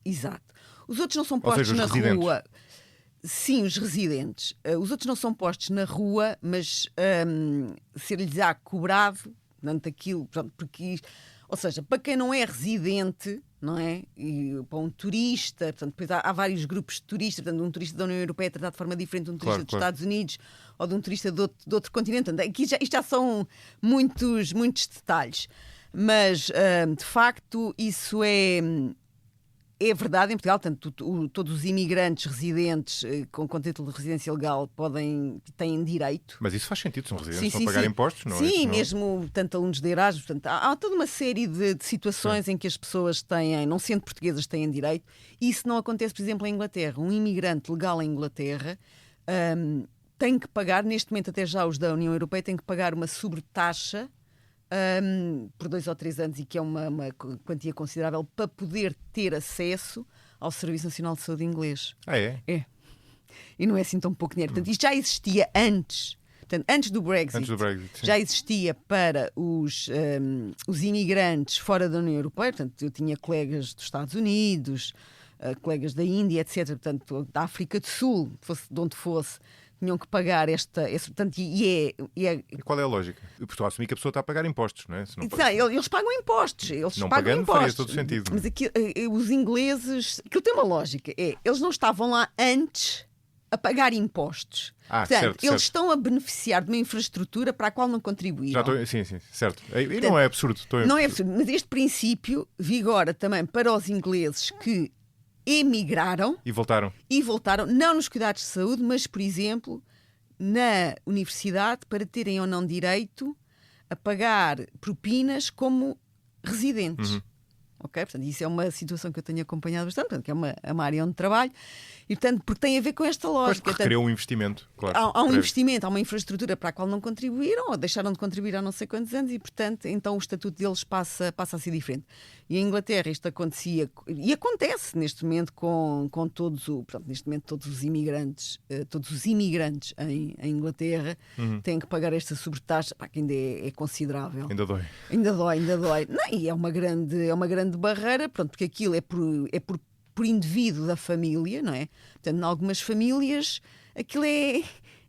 Exato. Os outros não são postos na rua. Sim, os residentes. Os outros não são postos na rua, mas ser-lhes cobrado... Portanto, aquilo, porque, ou seja, para quem não é residente, não é? E para um turista, portanto, depois há vários grupos de turistas, portanto, um turista da União Europeia é tratado de forma diferente de um turista dos Estados Unidos ou de um turista de outro continente. Portanto, aqui isto já são muitos detalhes. Mas, de facto, isso é verdade em Portugal. Portanto, todos os imigrantes residentes com título de residência legal têm direito. Mas isso faz sentido, são residentes, são pagar impostos, não é? Sim, mesmo tanto alunos de Erasmus. Portanto, há toda uma série de situações em que as pessoas não sendo portuguesas, têm direito. Isso não acontece, por exemplo, em Inglaterra. Um imigrante legal em Inglaterra tem que pagar, neste momento até já os da União Europeia, têm que pagar uma sobretaxa por 2 ou 3 anos, e que é uma quantia considerável para poder ter acesso ao Serviço Nacional de Saúde inglês. É? É. E não é assim tão pouco dinheiro. Portanto, isto já existia antes. Portanto, antes do Brexit, já existia para os imigrantes fora da União Europeia. Portanto, eu tinha colegas dos Estados Unidos, colegas da Índia, etc. Portanto, da África do Sul, de onde fosse, tinham que pagar portanto, e qual é a lógica? Eu estou a assumir que a pessoa está a pagar impostos, não é? Eles pagam impostos. Não pagando, faria todo sentido. Mas os ingleses, aquilo tem uma lógica. Eles não estavam lá antes a pagar impostos. Portanto, eles estão a beneficiar de uma infraestrutura para a qual não contribuíram. Sim, certo. E portanto, não é absurdo. Não é absurdo, mas este princípio vigora também para os ingleses que emigraram e voltaram, não nos cuidados de saúde, mas, por exemplo, na universidade, para terem ou não direito a pagar propinas como residentes. Ok? Portanto, isso é uma situação que eu tenho acompanhado bastante, portanto, que é uma área onde trabalho, e, portanto, porque tem a ver com esta lógica. Criou um investimento, claro. Há um investimento, há uma infraestrutura para a qual não contribuíram, ou deixaram de contribuir há não sei quantos anos, e, portanto, então o estatuto deles passa a ser diferente. E em Inglaterra isto acontecia, e acontece neste momento com todos os imigrantes, em Inglaterra têm que pagar esta sobretaxa, que ainda é considerável. Ainda dói. Ainda dói. Não, e é uma grande barreira, porque aquilo é por indivíduo da família, não é? Portanto, em algumas famílias aquilo é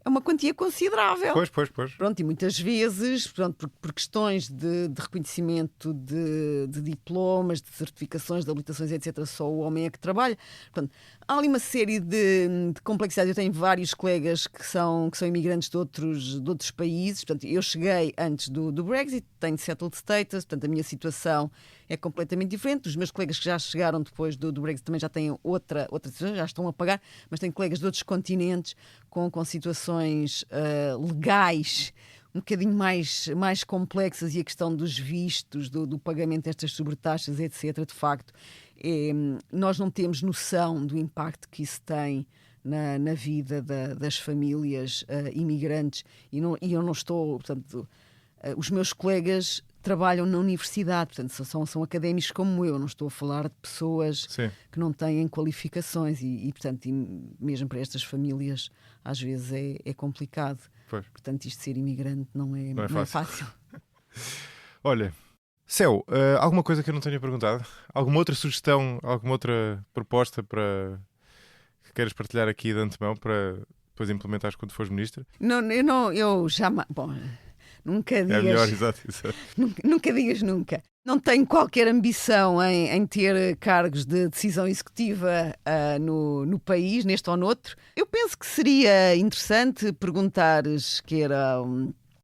uma quantia considerável. Pois. Pronto, e muitas vezes, por questões de reconhecimento de diplomas, de certificações, de habilitações, etc., só o homem é que trabalha. Portanto, há ali uma série de complexidades. Eu tenho vários colegas que são imigrantes de outros países. Portanto, eu cheguei antes do Brexit, tenho settled status, portanto, a minha situação é completamente diferente. Os meus colegas que já chegaram depois do Brexit também já têm outra situação, já estão a pagar, mas tenho colegas de outros continentes com situações legais um bocadinho mais complexas, e a questão dos vistos, do pagamento destas sobretaxas, etc., de facto, nós não temos noção do impacto que isso tem na vida das famílias imigrantes, e eu não estou, portanto, os meus colegas trabalham na universidade, portanto são académicos como eu, não estou a falar de pessoas que não têm qualificações, portanto, mesmo para estas famílias às vezes é complicado. Pois. Portanto, isto de ser imigrante não é fácil. Olha, Céu, alguma coisa que eu não tenha perguntado? Alguma outra sugestão, alguma outra proposta que queiras partilhar aqui de antemão para depois implementares quando fores ministra? Eu jamais... Bom, nunca digas... É melhor, exato. Nunca digas nunca. Não tenho qualquer ambição em ter cargos de decisão executiva no país, neste ou noutro. Eu penso que seria interessante perguntares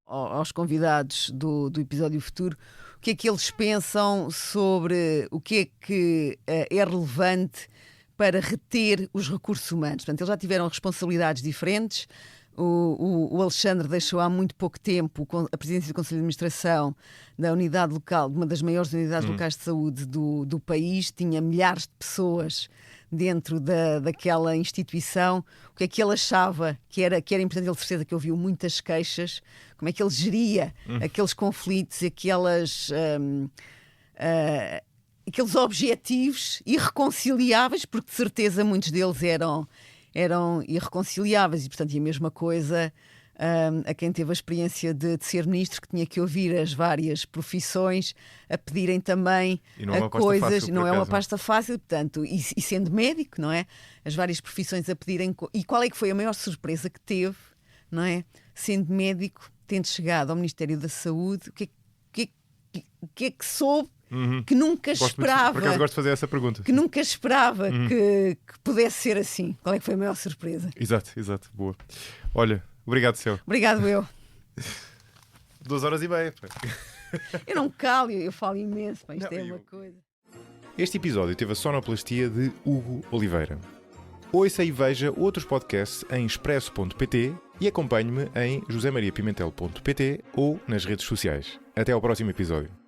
aos convidados do episódio futuro o que é que eles pensam sobre o que é relevante para reter os recursos humanos. Portanto, eles já tiveram responsabilidades diferentes. O Alexandre deixou há muito pouco tempo a presidência do Conselho de Administração da unidade local, de uma das maiores unidades locais de saúde do país, tinha milhares de pessoas dentro daquela instituição. O que é que ele achava que era importante? Ele, de certeza, que ouviu muitas queixas, como é que ele geria aqueles conflitos, aqueles objetivos irreconciliáveis, porque de certeza muitos deles eram irreconciliáveis, e portanto a mesma coisa a quem teve a experiência de ser ministro, que tinha que ouvir as várias profissões a pedirem também coisas, não é uma pasta fácil, portanto, e sendo médico, não é? As várias profissões a pedirem, e qual é que foi a maior surpresa que teve, não é? Sendo médico, tendo chegado ao Ministério da Saúde, o que é que soube que nunca esperava. Por acaso gosto de fazer essa pergunta. Que nunca esperava que pudesse ser assim. Qual é que foi a maior surpresa? Exato. Boa. Olha, obrigado, Céu. Obrigado, eu. 2h30. Eu não calo, eu falo imenso. Isto é uma coisa. Este episódio teve a sonoplastia de Hugo Oliveira. Ouça e veja outros podcasts em expresso.pt e acompanhe-me em josemariapimentel.pt ou nas redes sociais. Até ao próximo episódio.